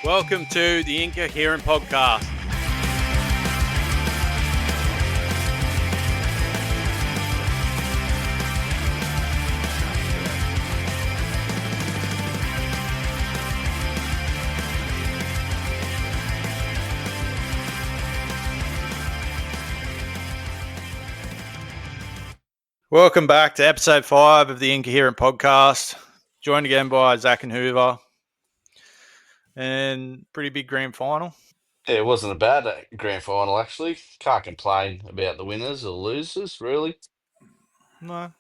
Welcome to the Incoherent Podcast. Welcome back to episode 5 of the Incoherent Podcast. Joined again by Zach and Hoover. And pretty big grand final. Yeah, it wasn't a bad grand final, actually. Can't complain about the winners or losers, really. No.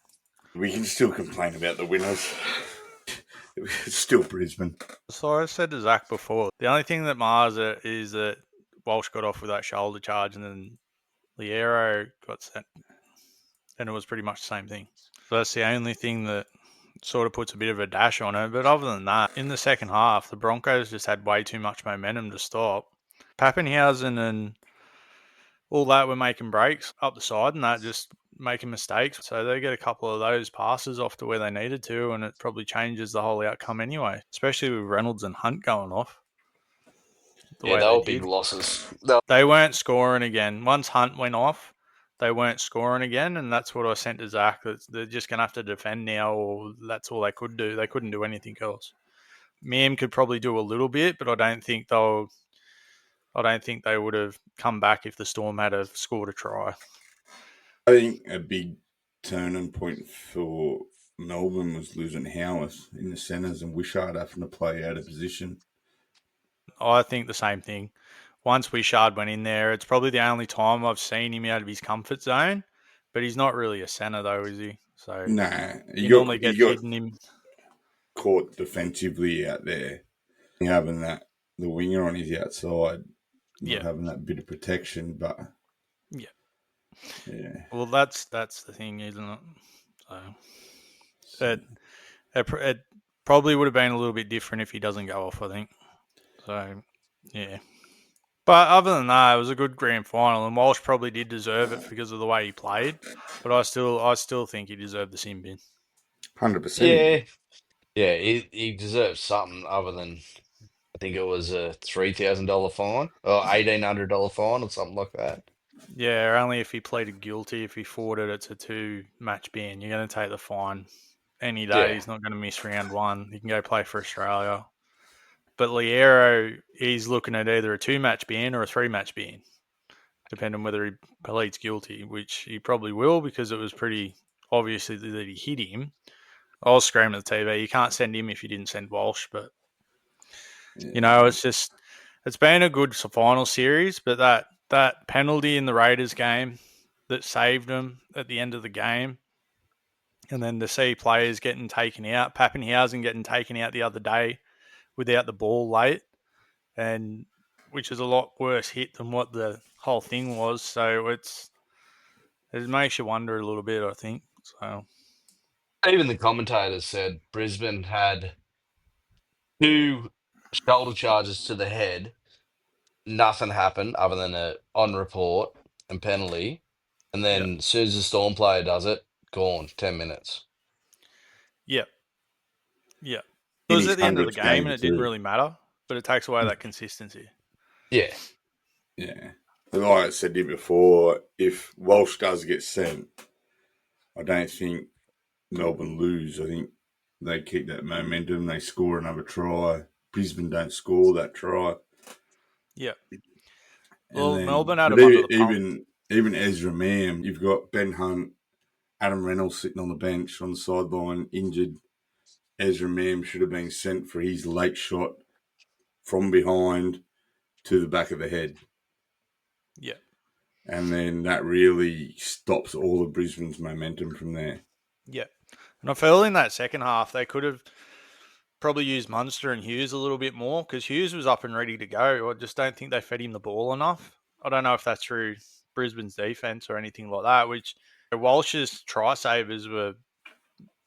We can still complain about the winners. It's still Brisbane. So I said to Zach before, the only thing that mars it is that Walsh got off with that shoulder charge and then Liero got sent. And it was pretty much the same thing. So that's the only thing that sort of puts a bit of a dash on it. But other than that, in the second half, the Broncos just had way too much momentum to stop. Pappenhausen and all that were making breaks up the side and that just making mistakes. So they get a couple of those passes off to where they needed to, and it probably changes the whole outcome anyway, especially with Reynolds and Hunt going off. Yeah, they were big losses. They weren't scoring again. Once Hunt went off, they weren't scoring again, and that's what I sent to Zach. They're just going to have to defend now, or that's all they could do. They couldn't do anything else. Miam could probably do a little bit, but I don't think they would have come back if the Storm had have scored a try. I think a big turning point for Melbourne was losing Howarth in the centres and Wishart having to play out of position. I think the same thing. Once Wishart went in there, it's probably the only time I've seen him out of his comfort zone, but he's not really a centre though, is he? So Nah, he normally gets hidden him. Caught defensively out there, having the winger on his outside, not having that bit of protection, but yeah. Well, that's the thing, isn't it? So it probably would have been a little bit different if he doesn't go off, I think. So yeah. But other than that, it was a good grand final, and Walsh probably did deserve it because of the way he played. But I still think he deserved the sin bin. 100%. Yeah, he deserves something other than, I think it was a $3,000 fine or $1,800 fine or something like that. Yeah, only if he pleaded guilty. If he fought it, it's a 2-match ban. You're going to take the fine any day. Yeah. He's not going to miss round 1. He can go play for Australia. But Liero, he's looking at either a 2-match ban or a 3-match ban, depending on whether he pleads guilty, which he probably will because it was pretty obvious that he hit him. I was screaming at the TV, you can't send him if you didn't send Walsh. But, it's been a good final series, but that penalty in the Raiders game that saved them at the end of the game, and then to see players getting taken out, Pappenhausen getting taken out the other day without the ball late, and which is a lot worse hit than what the whole thing was. So it makes you wonder a little bit, I think. So Even the commentators said Brisbane had 2 shoulder charges to the head. Nothing happened other than a on report and penalty. And then as soon as the Storm player does it, gone, 10 minutes. Yep. It was at the end of the game and it didn't really matter, but it takes away that consistency. Yeah. Like I said to you before, if Walsh does get sent, I don't think Melbourne lose. I think they keep that momentum. They score another try. Brisbane don't score that try. Yeah. Well, Melbourne had a under the pump. Even Ezra Mam, you've got Ben Hunt, Adam Reynolds sitting on the bench on the sideline, injured. Ezra Mam should have been sent for his late shot from behind to the back of the head. Yeah. And then that really stops all of Brisbane's momentum from there. Yeah. And I feel in that second half, they could have probably used Munster and Hughes a little bit more because Hughes was up and ready to go. I just don't think they fed him the ball enough. I don't know if that's through Brisbane's defence or anything like that, which Walsh's try savers were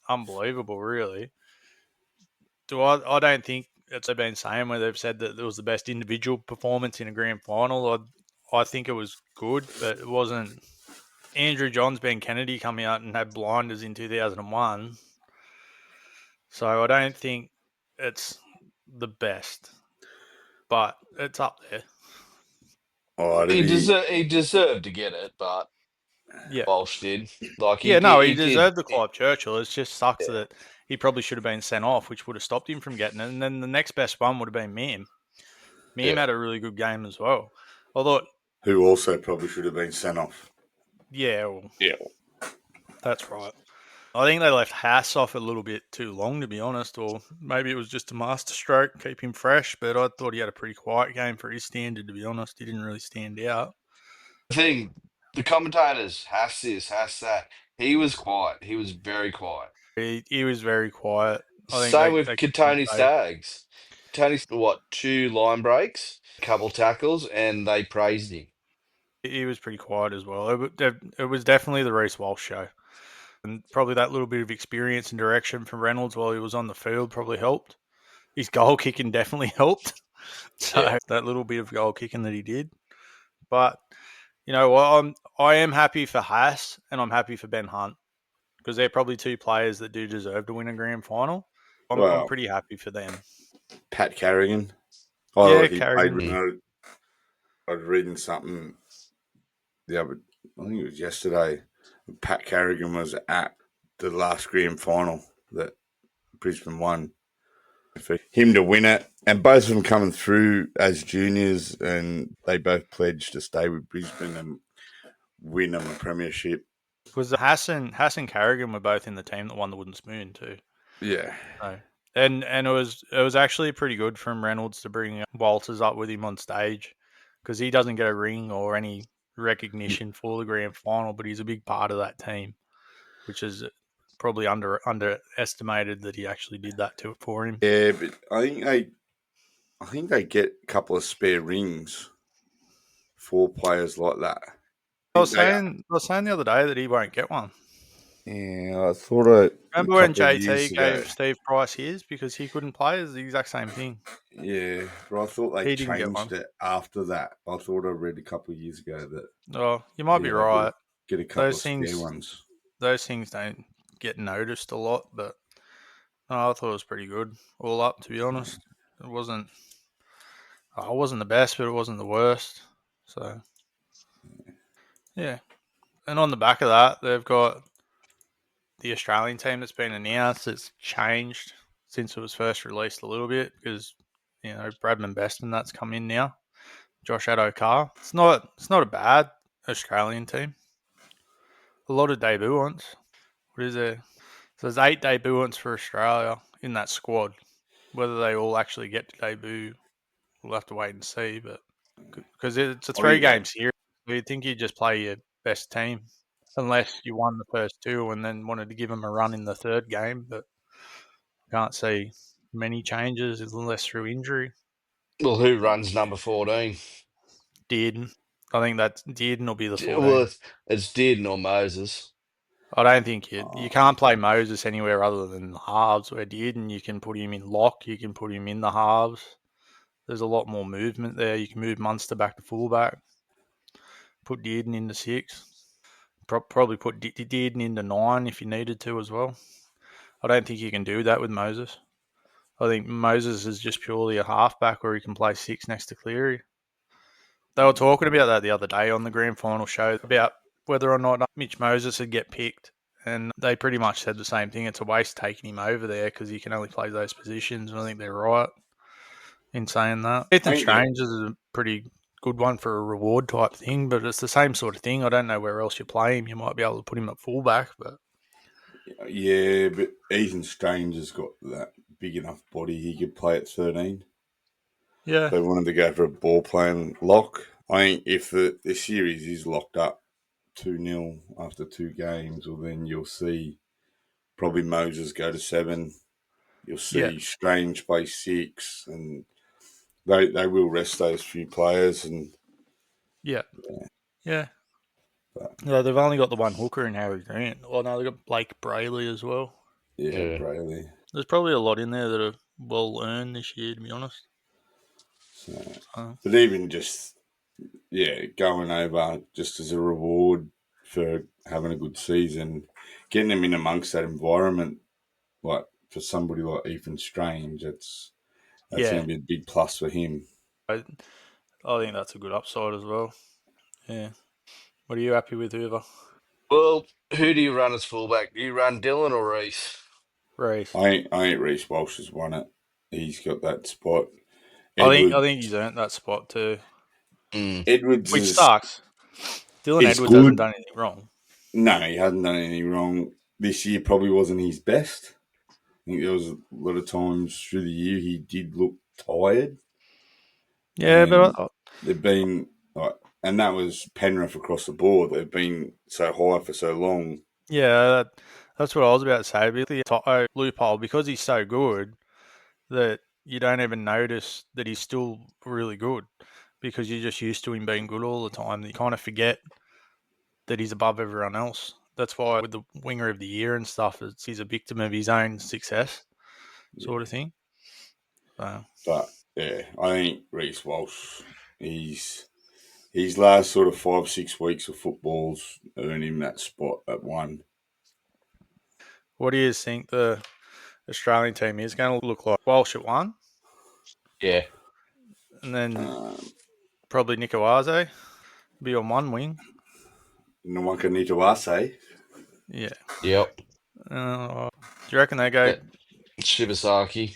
unbelievable, really. I don't think it's been saying where they've said that it was the best individual performance in a grand final. I think it was good, but it wasn't. Andrew Johns, Ben Kennedy coming out and had blinders in 2001. So I don't think it's the best. but it's up there. Oh, He deserved to get it, but Yeah. Walsh did. Like He deserved the Clive Churchill. It just sucks Yeah. that he probably should have been sent off, which would have stopped him from getting it. And then the next best one would have been Mim. Mim had a really good game as well. I thought, who also probably should have been sent off. yeah, well, Yeah. that's right. I think they left Haas off a little bit too long, to be honest, or maybe it was just a master stroke, keep him fresh. But I thought he had a pretty quiet game for his standard, to be honest. He didn't really stand out. The thing, the commentators, has this, has that. He was quiet. He was very quiet. He was very quiet. I think Same with they Tony Staggs. Tony, 2 line breaks, a couple tackles, and they praised him. He was pretty quiet as well. It was definitely the Reece Walsh show. And probably that little bit of experience and direction from Reynolds while he was on the field probably helped. His goal kicking definitely helped. So that little bit of goal kicking that he did. But, you know, I am happy for Haas and I'm happy for Ben Hunt because they're probably two players that do deserve to win a grand final. I'm pretty happy for them. Pat Carrigan. Carrigan. I was reading something I think it was yesterday. Pat Carrigan was at the last grand final that Brisbane won. For him to win it, and both of them coming through as juniors, and they both pledged to stay with Brisbane and win them a premiership. Was Haas and Carrigan were both in the team that won the Wooden Spoon too. Yeah. So, and it was actually pretty good from Reynolds to bring Walters up with him on stage because he doesn't get a ring or any recognition for the grand final, but he's a big part of that team, which is probably underestimated that he actually did that for him. Yeah, but I think they get a couple of spare rings for players like that. I was saying the other day that he won't get one. Yeah, I thought remember when JT gave Steve Price his because he couldn't play? It's the exact same thing. Yeah, but I thought they changed it after that. I thought I read a couple of years ago that. Oh, you might be right. Get a couple of spare ones. Those things don't get noticed a lot, but I thought it was pretty good. All up, to be honest, it wasn't the best, but it wasn't the worst. So, yeah. And on the back of that, they've got the Australian team that's been announced. It's changed since it was first released a little bit because, you know, Bradman Beston that's come in now. Josh Adokar. It's not a bad Australian team. A lot of debutantes. What is there? So there's 8 debutantes for Australia in that squad. Whether they all actually get to debut, we'll have to wait and see. But because it's a 3-game series, you'd think you'd just play your best team, unless you won the first 2 and then wanted to give them a run in the 3rd game. But I can't see many changes unless through injury. Well, who runs number 14? Dearden. I think that Dearden will be the 14. Well, it's Dearden or Moses. I don't think you can't play Moses anywhere other than the halves where Dearden, you can put him in lock, you can put him in the halves. There's a lot more movement there. You can move Munster back to fullback, put Dearden into 6, probably put Dearden into 9 if you needed to as well. I don't think you can do that with Moses. I think Moses is just purely a halfback where he can play 6 next to Cleary. They were talking about that the other day on the grand final show about whether or not Mitch Moses would get picked. And they pretty much said the same thing. It's a waste taking him over there because he can only play those positions. And I think they're right in saying that. Ethan Strange is a pretty good one for a reward type thing, but it's the same sort of thing. I don't know where else you play him. You might be able to put him at fullback, but yeah, but Ethan Strange has got that big enough body he could play at 13. Yeah. They wanted to go for a ball playing lock. I think if the series is locked up 2-0 after 2 games, well, then you'll see probably Moses go to 7. You'll see Strange play 6, and they will rest those few players. And yeah. No, they've only got the one hooker in Harry Grant. Oh no, they've got Blake Brayley as well. Yeah, Brayley. There's probably a lot in there that are well earned this year, to be honest. But even just going over just as a reward for having a good season, getting them in amongst that environment, like for somebody like Ethan Strange, that's going to be a big plus for him. I think that's a good upside as well. Yeah. What are you happy with, Hoover? Well, who do you run as fullback? Do you run Dylan or Reese? Reece. I ain't Reece Walsh has won it. He's got that spot. I Edwards, think he's earned that spot too. Edwards Which is sucks. Dylan is Edwards hasn't good. done anything wrong. No, he hasn't done anything wrong. This year probably wasn't his best. I think there was a lot of times through the year he did look tired. Yeah, And but they've been like, and that was Penrith across the board. They've been so high for so long. yeah, that's what I was about to say. But the Toto loophole, because he's so good that you don't even notice that he's still really good because you're just used to him being good all the time. You kind of forget that he's above everyone else. That's why with the winger of the year and stuff, he's a victim of his own success, sort of thing. So. But yeah, I think Reece Walsh, his last sort of 5-6 weeks of football's earned him that spot at one. What do you think the Australian team is going to look like? Walsh at one? Yeah. And then probably Nikowaze be on one wing. Nwaka Nitawase. Yeah. Yep. Do you reckon they go? Shibasaki.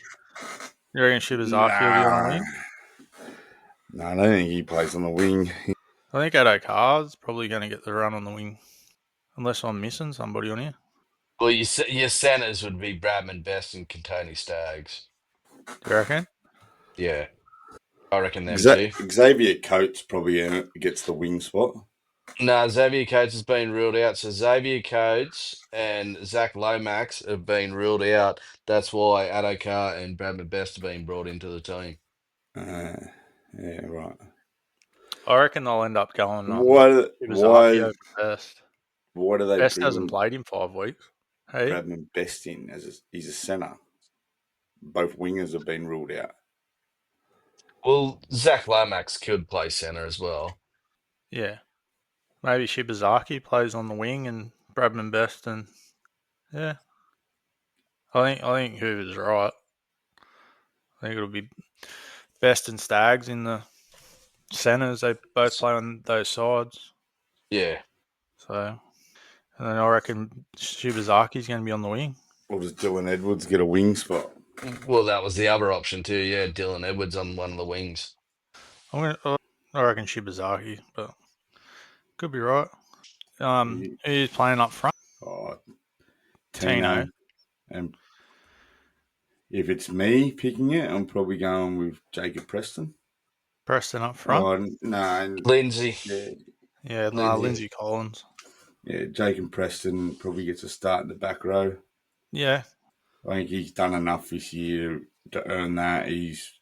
You reckon Shibazaki will be on the wing? No, I don't think he plays on the wing. I think Ado Carr's probably going to get the run on the wing, unless I'm missing somebody on here. Well, your centres would be Bradman Best and Contoni Staggs. Do you reckon? Yeah. I reckon them too. Xavier Coates probably gets the wing spot. No, Xavier Coates has been ruled out. So Xavier Coates and Zach Lomax have been ruled out. That's why Adokar and Bradman Best have been brought into the team. Yeah, right. I reckon they'll end up going Why over Best. do they Best bring hasn't played in 5 weeks. Hey, Bradman Best in as he's a centre? Both wingers have been ruled out. Well, Zach Lomax could play centre as well. yeah, maybe Shibazaki plays on the wing and Bradman Best, and yeah, I think Hoover's right. I think it'll be Best and Stags in the centres. They both play on those sides. Yeah. So, and then I reckon Shibazaki's going to be on the wing. Or does Dylan Edwards get a wing spot? Well, that was the other option too. Yeah, Dylan Edwards on one of the wings. I reckon Shibazaki, but could be right. Who's playing up front? Oh, Tino. And if it's me picking it, I'm probably going with Jacob Preston. Preston up front. Oh, no. Lindsay. Yeah, Lindsay Collins. Yeah, Jacob Preston probably gets a start in the back row. Yeah. I think he's done enough this year to earn that. He's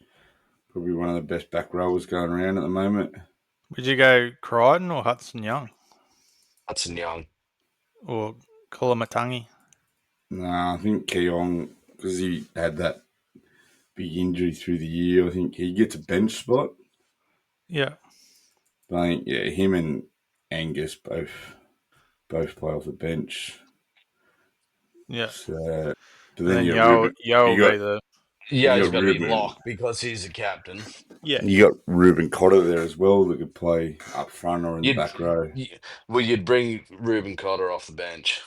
probably one of the best back rowers going around at the moment. Would you go Crichton or Hudson Young? Hudson Young. Or Kolomatangi? No, I think Keong, because he had that big injury through the year, I think he gets a bench spot. Yeah. But I think, yeah, him and Angus both play off the bench. Yeah. So, but then Yo will be the... Yo's got to be locked because he's the captain. Yeah. You got Ruben Cotter there as well that could play up front or in the back row. You'd bring Ruben Cotter off the bench.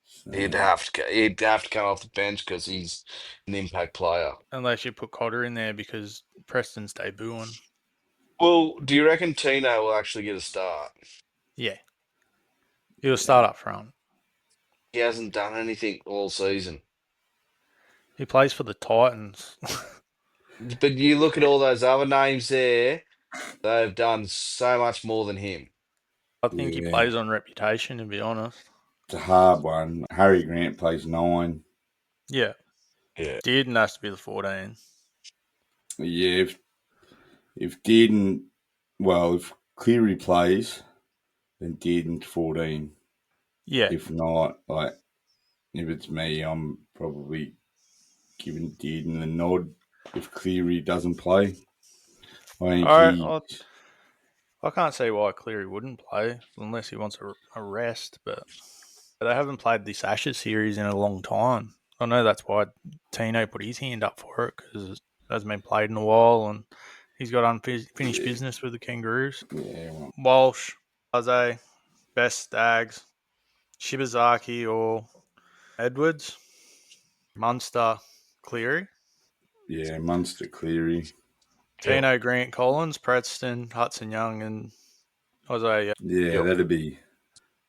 So, he'd have to come off the bench because he's an impact player. Unless you put Cotter in there because Preston's debuting. Well, do you reckon Tino will actually get a start? Yeah. He'll start up front. He hasn't done anything all season. He plays for the Titans. But you look at all those other names there, they've done so much more than him. I think he plays on reputation, to be honest. It's a hard one. Harry Grant plays 9. Yeah. Dearden has to be the 14. Yeah, if Dearden, if Cleary plays, then Dearden's 14. Yeah. If not, if it's me, I'm probably giving Dearden the nod if Cleary doesn't play. I can't see why Cleary wouldn't play unless he wants a rest, but they haven't played this Ashes series in a long time. I know that's why Tino put his hand up for it because it hasn't been played in a while and He's got unfinished business with the Kangaroos. Yeah. Walsh, Aze, Best Stags, Shibazaki or Edwards, Munster, Cleary. Yeah, Munster, Cleary. Tino, Grant, Collins, Preston, Hudson Young, and Isaiah. Yeah, that'd be.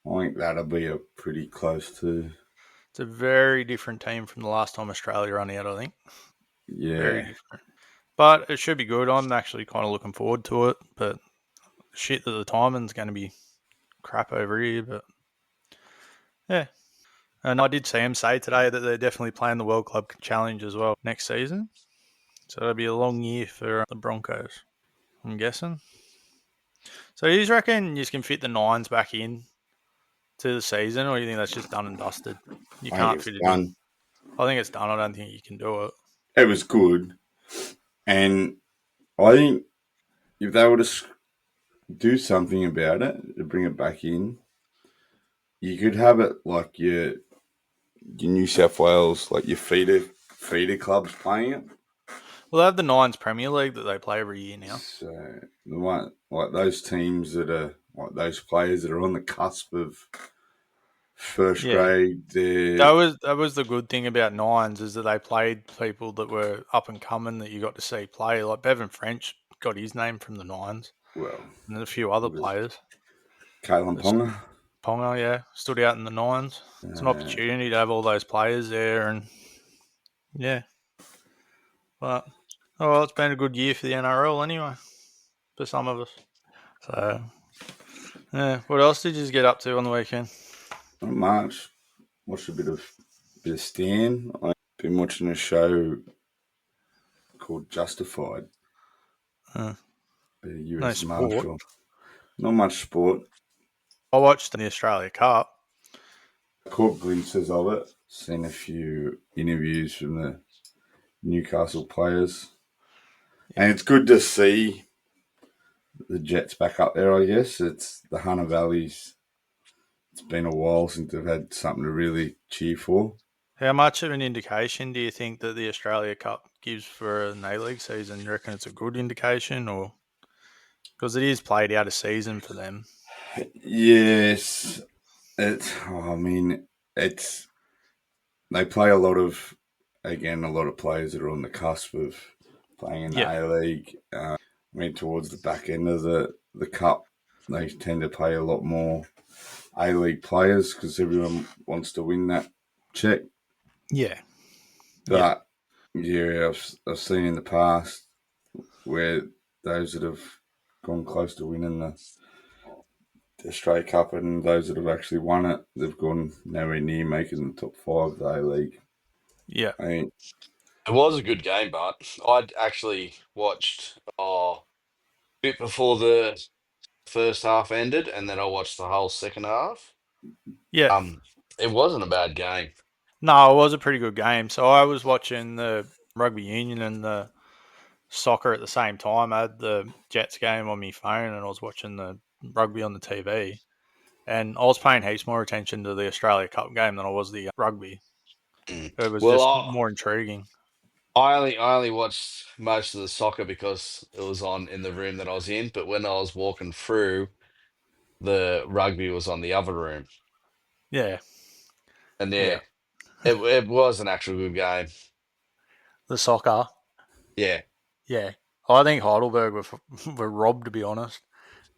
I think that'll be a pretty close to. It's a very different team from the last time Australia run out, I think. Yeah. Very different. But it should be good. I'm actually kind of looking forward to it. But shit that the timing's going to be crap over here. But yeah. And I did see him say today that they're definitely playing the World Club Challenge as well next season. So it'll be a long year for the Broncos, I'm guessing. So you reckon you can fit the nines back in to the season, or do you think that's just done and dusted? You can't fit it in. I think it's done. I don't think you can do it. It was good. And I think if they were to do something about it, to bring it back in, you could have it like your New South Wales, like your feeder clubs playing it. Well, they have the Nines Premier League that they play every year now. So the one like those teams that are like those players that are on the cusp of first grade. That was the good thing about Nines is that they played people that were up and coming that you got to see play. Like Bevan French got his name from the Nines. Well, and a few other players. Kalen Ponga. Ponga, yeah, stood out in the Nines. It's an opportunity to have all those players there, and yeah. But it's been a good year for the NRL anyway, for some of us. So, yeah. What else did you get up to on the weekend? Not much. Watched a bit of Stan. I've been watching a show called Justified. US Marshal. Not much sport. I watched the Australia Cup. I caught glimpses of it. Seen a few interviews from the Newcastle players. And it's good to see the Jets back up there, I guess. It's the Hunter Valleys. It's been a while since they've had something to really cheer for. How much of an indication do you think that the Australia Cup gives for an A-League season? You reckon it's a good indication, or because it is played out of season for them? Yes. They play a lot of players that are on the cusp of playing in the A-League. Towards the back end of the Cup, they tend to play a lot more A-League players because everyone wants to win that check. Yeah. But, I've seen in the past where those that have gone close to winning the Australia Cup and those that have actually won it, they've gone nowhere near making the top 5 of the A-League. Yeah. It was a good game, but I'd actually watched a bit before the first half ended, and then I watched the whole second half. Yeah. It wasn't a bad game. No, it was a pretty good game. So I was watching the rugby union and the soccer at the same time. I had the Jets game on my phone and I was watching the rugby on the TV. And I was paying heaps more attention to the Australia Cup game than I was the rugby. It was more intriguing. I only watched most of the soccer because it was on in the room that I was in. But when I was walking through, the rugby was on the other room. Yeah. And it was an actual good game. The soccer. Yeah. Yeah. I think Heidelberg were robbed, to be honest.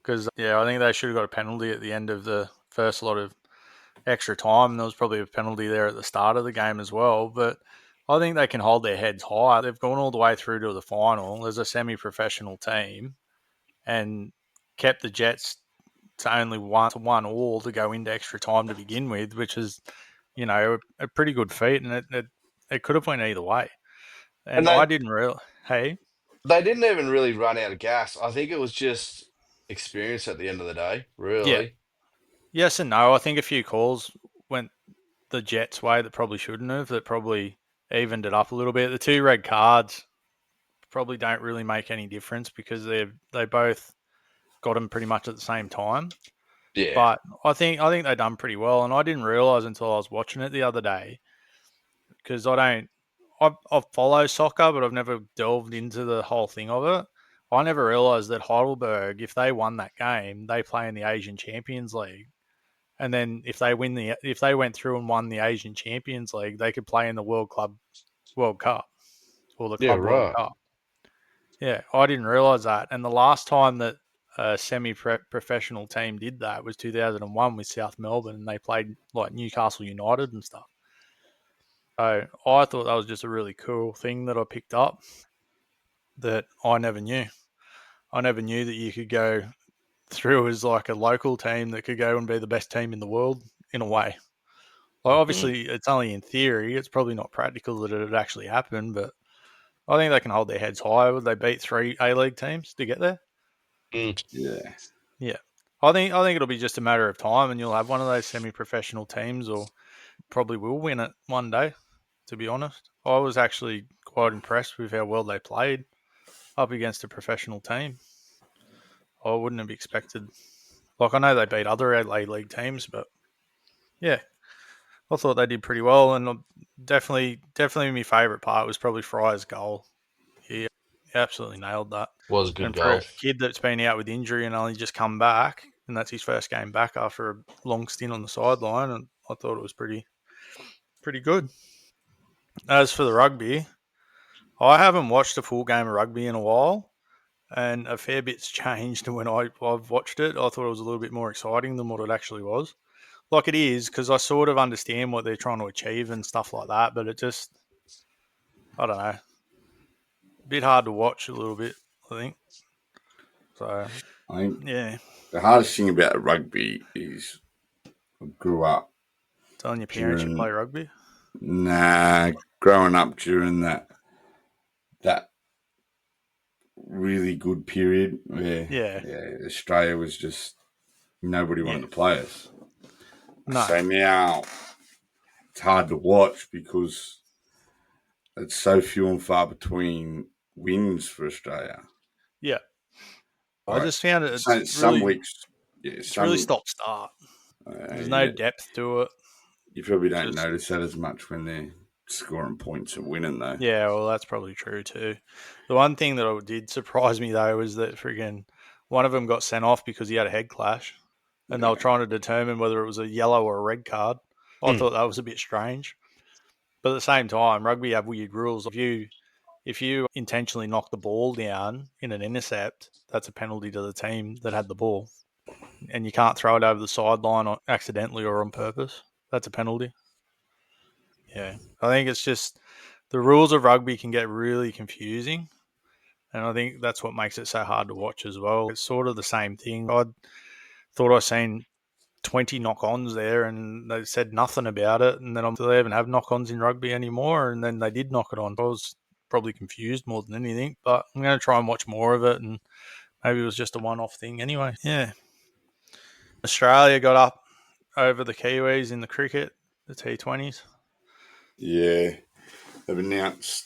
Because, I think they should have got a penalty at the end of the first lot of extra time. There was probably a penalty there at the start of the game as well. But I think they can hold their heads high. They've gone all the way through to the final as a semi-professional team and kept the Jets to only one all to go into extra time to begin with, which is, a pretty good feat. And it could have went either way. And I didn't really... Hey? They didn't even really run out of gas. I think it was just experience at the end of the day, really. Yeah. Yes and no. I think a few calls went the Jets' way that probably shouldn't have. That probably evened it up a little bit. The 2 red cards probably don't really make any difference because they both got them pretty much at the same time. Yeah. But I think they've done pretty well, and I didn't realise until I was watching it the other day because I follow soccer, but I've never delved into the whole thing of it. I never realised that Heidelberg, if they won that game, they play in the Asian Champions League. And then if they went through and won the Asian Champions League, they could play in the World Cup or the Yeah, Club World right. Cup. Yeah, I didn't realise that. And the last time that a semi-professional team did that was 2001 with South Melbourne, and they played like Newcastle United and stuff. So I thought that was just a really cool thing that I picked up that I never knew. I never knew that you could go through as like a local team that could go and be the best team in the world in a way. Like obviously, it's only in theory. It's probably not practical that it actually happened, but I think they can hold their heads high. Would they beat 3 A-League teams to get there? Yeah. Yeah. I think it'll be just a matter of time, and you'll have one of those semi-professional teams, or probably will win it one day. To be honest, I was actually quite impressed with how well they played up against a professional team. I wouldn't have expected. Like I know they beat other A-League teams, but yeah, I thought they did pretty well. And definitely my favourite part was probably Fryer's goal. He absolutely nailed that. Was a good And for goal. a kid that's been out with injury and only just come back, and that's his first game back after a long stint on the sideline, and I thought it was pretty good. As for the rugby, I haven't watched a full game of rugby in a while, and a fair bit's changed when I've watched it. I thought it was a little bit more exciting than what it actually was. Like it is, because I sort of understand what they're trying to achieve and stuff like that, but it just, I don't know, a bit hard to watch a little bit, I think. So, I think yeah, the hardest thing about rugby is I grew up telling your parents you play rugby. growing up during that really good period where Australia was just nobody wanted to play us. No. So now it's hard to watch because it's so few and far between wins for Australia. Yeah. Right. I just found it. Some weeks, it's really stop start. There's no depth to it. You probably don't notice that as much when they're scoring points and winning, though. Yeah, well, that's probably true too. The one thing that did surprise me though was that friggin' one of them got sent off because he had a head clash, and they were trying to determine whether it was a yellow or a red card. I thought that was a bit strange, but at the same time, rugby have weird rules. If you intentionally knock the ball down in an intercept, that's a penalty to the team that had the ball, and you can't throw it over the sideline accidentally or on purpose. That's a penalty. Yeah, I think it's just the rules of rugby can get really confusing, and I think that's what makes it so hard to watch as well. It's sort of the same thing. I thought I seen 20 knock-ons there, and they said nothing about it, and then do they even have knock-ons in rugby anymore? And then they did knock it on. I was probably confused more than anything, but I'm going to try and watch more of it, and maybe it was just a one-off thing anyway. Yeah. Australia got up over the Kiwis in the cricket, the T20s. Yeah, they've announced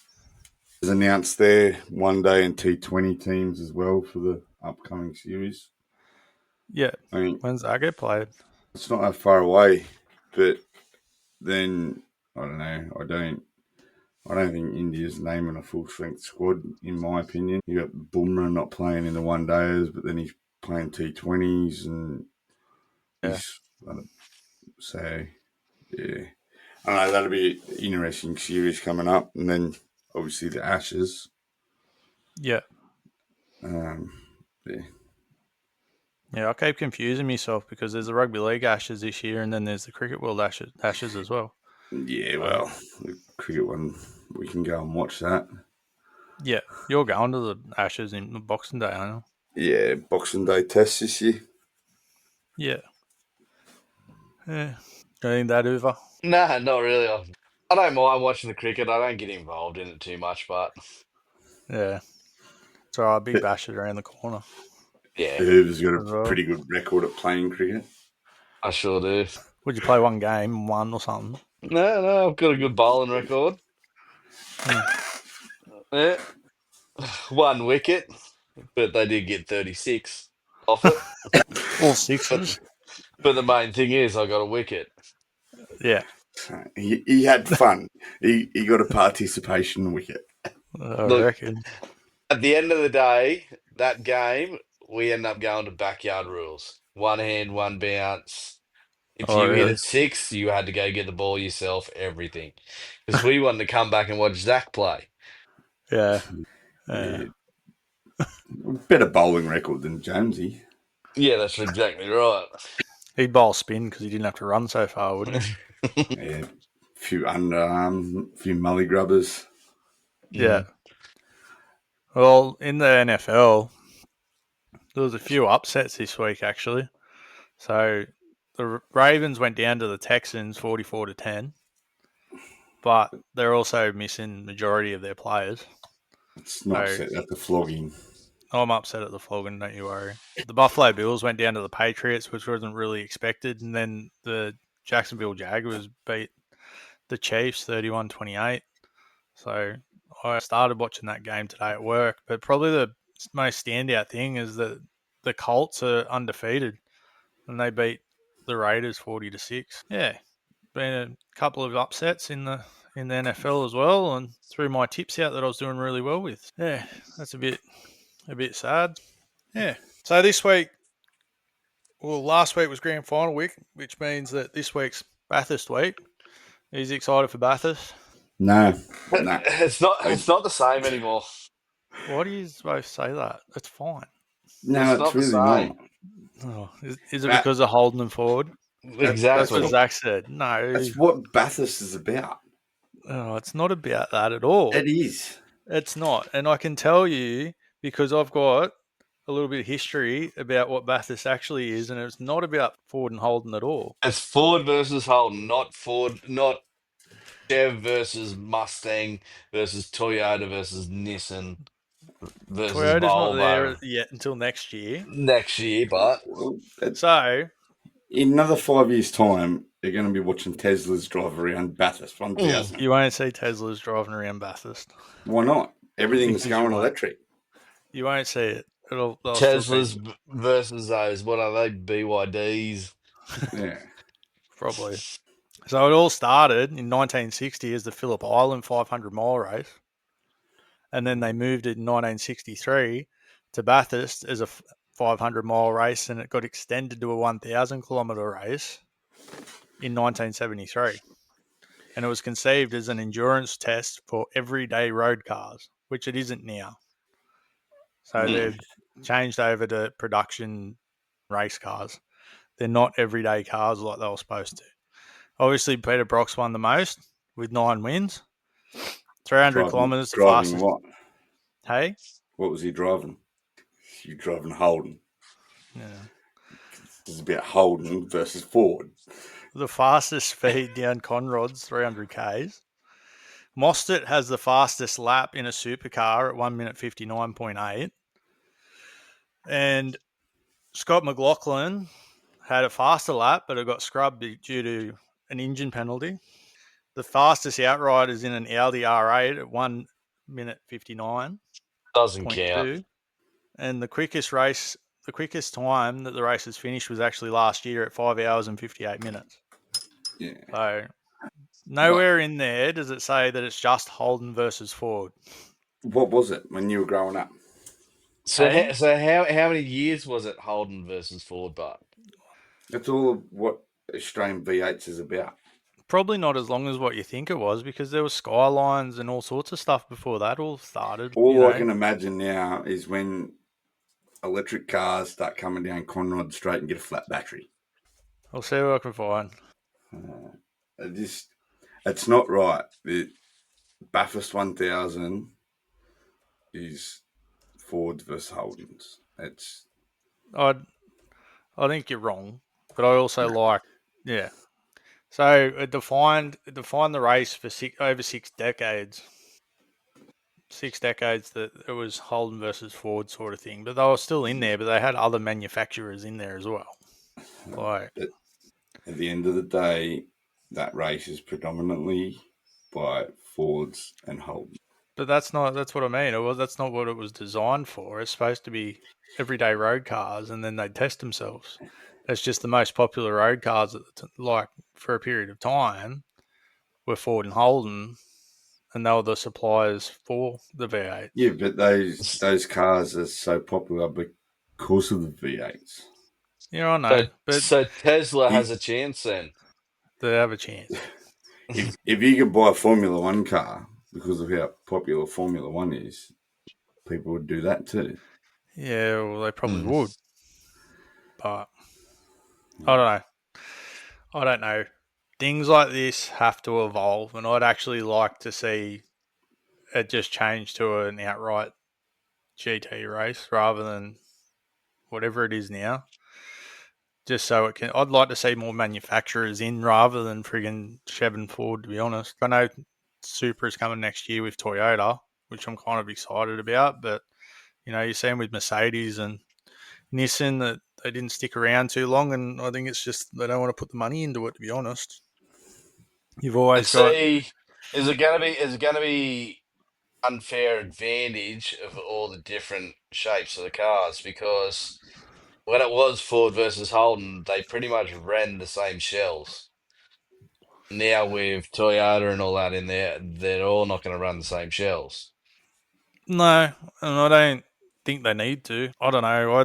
their one day and T20 teams as well for the upcoming series. Yeah, I mean, when's that get played? It's not that far away, but then I don't know. I don't think India's naming a full strength squad. In my opinion, you got Bumrah not playing in the one days, but then he's playing T20s, and so yeah. I know that'll be an interesting series coming up, and then obviously the Ashes. Yeah. Yeah. Yeah, I keep confusing myself because there's the Rugby League Ashes this year, and then there's the Cricket World Ashes as well. Yeah, well, the cricket one, we can go and watch that. Yeah, you're going to the Ashes in Boxing Day, aren't you? Yeah, Boxing Day test this year. Yeah. Yeah. Getting that over? Nah, not really. I don't mind watching the cricket. I don't get involved in it too much, but yeah, it's all right. Big Bash is around the corner. Yeah, Hoover's got a pretty good record at playing cricket. I sure do. Would you play one game, one or something? No, I've got a good bowling record. Yeah, 1 wicket, but they did get 36 off it. All sixes. But the main thing is, I got a wicket. Yeah. He had fun. he got a participation wicket. I reckon. At the end of the day, that game, we ended up going to backyard rules. One hand, one bounce. If Oh, you hit really? a six, you had to go get the ball yourself, everything. Because we wanted to come back and watch Zach play. Yeah. Yeah. Better bowling record than Jonesy. Yeah, that's exactly right. He'd bowl spin because he didn't have to run so far, wouldn't he? Yeah. A few underarms, a few mully grubbers. Yeah. Well, in the NFL, there was a few upsets this week, actually. So the Ravens went down to the Texans 44-10, but they're also missing majority of their players. It's not So set at the flogging. I'm upset at the flogging, don't you worry. The Buffalo Bills went down to the Patriots, which wasn't really expected, and then the Jacksonville Jaguars beat the Chiefs 31-28. So I started watching that game today at work, but probably the most standout thing is that the Colts are undefeated and they beat the Raiders 40-6. Yeah, been a couple of upsets in the NFL as well, and threw my tips out that I was doing really well with. Yeah, that's a bit sad. Yeah. So this week, well, last week was grand final week, which means that this week's Bathurst week. Are you excited for Bathurst? No. It's not the same anymore. Why do you both say that? It's fine. No, it's not the really same. not. Oh, is it because of holding them forward? That's Exactly. what Zach said. No, That's what Bathurst is about. it's not about that at all. It is. It's not. And I can tell you because I've got a little bit of history about what Bathurst actually is, and it's not about Ford and Holden at all. It's Ford versus Holden, not Chev versus Mustang versus Toyota versus Nissan versus Toyota's not Volvo there yet until next year. next year, but Well, So, in another 5 years' time, you're going to be watching Teslas drive around Bathurst 1000. you won't see Teslas driving around Bathurst. Why not? Everything's Because you going won't. electric. You won't see it. They'll Teslas still versus those, what are they, BYDs? Yeah. probably. So it all started in 1960 as the Phillip Island 500-mile race. And then they moved it in 1963 to Bathurst as a 500-mile race, and it got extended to a 1,000-kilometre race in 1973. And it was conceived as an endurance test for everyday road cars, which it isn't now. So they've changed over to production race cars. They're not everyday cars like they were supposed to. Obviously, Peter Brock's won the most with 9 wins. 300 kilometres, the driving fastest. what? Hey? What was he driving? You driving Holden. Yeah. It's about Holden versus Ford. The fastest speed down Conrod's 300 Ks. Mostert has the fastest lap in a supercar at 1 minute 59.8. And Scott McLaughlin had a faster lap, but it got scrubbed due to an engine penalty. The fastest outright is in an Audi R8 at 1 minute 59.2. Doesn't count. And the quickest time that the race has finished was actually last year at 5 hours and 58 minutes. Yeah. So nowhere in there does it say that it's just Holden versus Ford. What was it when you were growing up? So, Hey? how many years was it Holden versus Ford, but? That's all what Australian V8s is about. Probably not as long as what you think it was, because there was Skylines and all sorts of stuff before that all started. All I can imagine now is when electric cars start coming down Conrod Straight and get a flat battery. I'll see what I can find. It's not right. The Bathurst 1000 is Ford versus Holden's. I think you're wrong, but I also yeah. So it defined the race for over 6 decades. 6 decades that it was Holden versus Ford sort of thing, but they were still in there, but they had other manufacturers in there as well. But at the end of the day, that race is predominantly by Fords and Holden. But that's what I mean. That's not what it was designed for. It's supposed to be everyday road cars, and then they test themselves. It's just the most popular road cars, for a period of time, were Ford and Holden, and they were the suppliers for the V8. Yeah, but those cars are so popular because of the V8s. Yeah, I know, but So Tesla You, has a chance then. they have a chance. if you could buy a Formula One car because of how popular Formula One is, people would do that too. Yeah, well, they probably would, but I don't know. I don't know. Things like this have to evolve, and I'd actually like to see it just change to an outright GT race rather than whatever it is now. Just so it can, I'd like to see more manufacturers in rather than friggin' Chev and Ford, to be honest. I know Supra is coming next year with Toyota, which I'm kind of excited about, but you're seeing with Mercedes and Nissan that they didn't stick around too long, and I think it's just they don't want to put the money into it, to be honest. You've And always got, see, is it gonna be unfair advantage of all the different shapes of the cars? Because when it was Ford versus Holden, they pretty much ran the same shells. Now with Toyota and all that in there, they're all not going to run the same shells. no, and I don't think they need to. I don't know.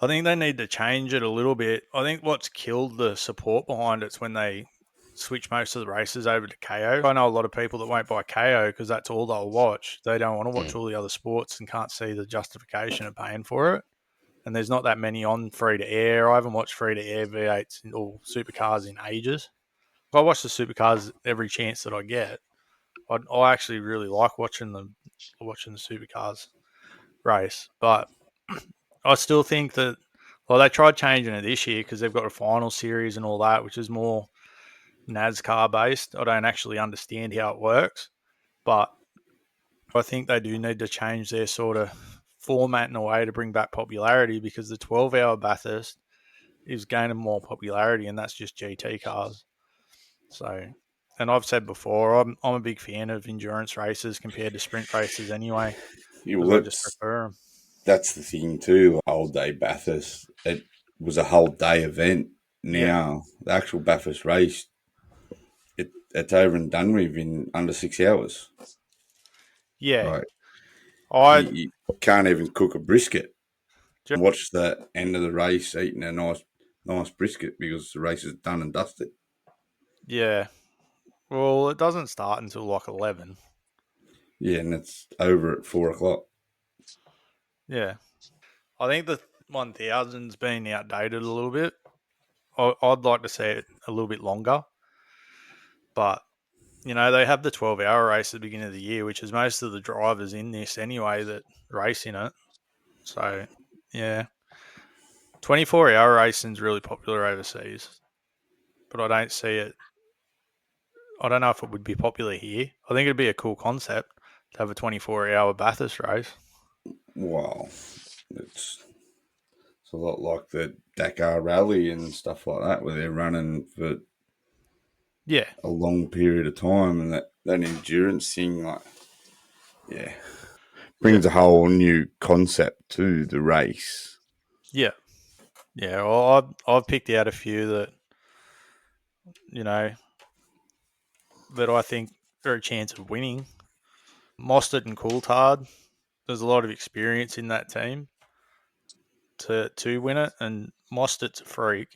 I think they need to change it a little bit. I think what's killed the support behind it's when they switch most of the races over to KO. I know a lot of people that won't buy KO because that's all they'll watch. They don't want to watch all the other sports and can't see the justification of paying for it. And there's not that many on free to air. I haven't watched free to air V8s or supercars in ages. I watch the supercars every chance that I get. I actually really like watching the supercars race, but I still think that they tried changing it this year because they've got a final series and all that, which is more NASCAR based. I don't actually understand how it works, but I think they do need to change their sort of format in a way to bring back popularity because the 12-hour Bathurst is gaining more popularity, and that's just GT cars. So, and I've said before, I'm a big fan of endurance races compared to sprint races anyway, Yeah, because well, I just prefer them. that's the thing too. Whole day Bathurst, it was a whole day event. Yeah, Now the actual Bathurst race, it's over and done with in under 6 hours. yeah. Right, I you can't even cook a brisket. Watch the end of the race eating a nice brisket because the race is done and dusted. yeah. Well, it doesn't start until like 11. Yeah, and it's over at 4 o'clock. Yeah. I think the 1000's been outdated a little bit. I'd like to see it a little bit longer. But, they have the 12-hour race at the beginning of the year, which is most of the drivers in this anyway that race in it. So, yeah. 24-hour racing is really popular overseas. But I don't see it. I don't know if it would be popular here. I think it'd be a cool concept to have a 24-hour Bathurst race. Wow, it's a lot like the Dakar Rally and stuff like that, where they're running for Yeah. a long period of time, and that endurance thing, brings a whole new concept to the race. Yeah. Yeah. Well, I've picked out a few that, that I think are a chance of winning. Mostert and Coulthard, there's a lot of experience in that team to win it, and Mostert's a freak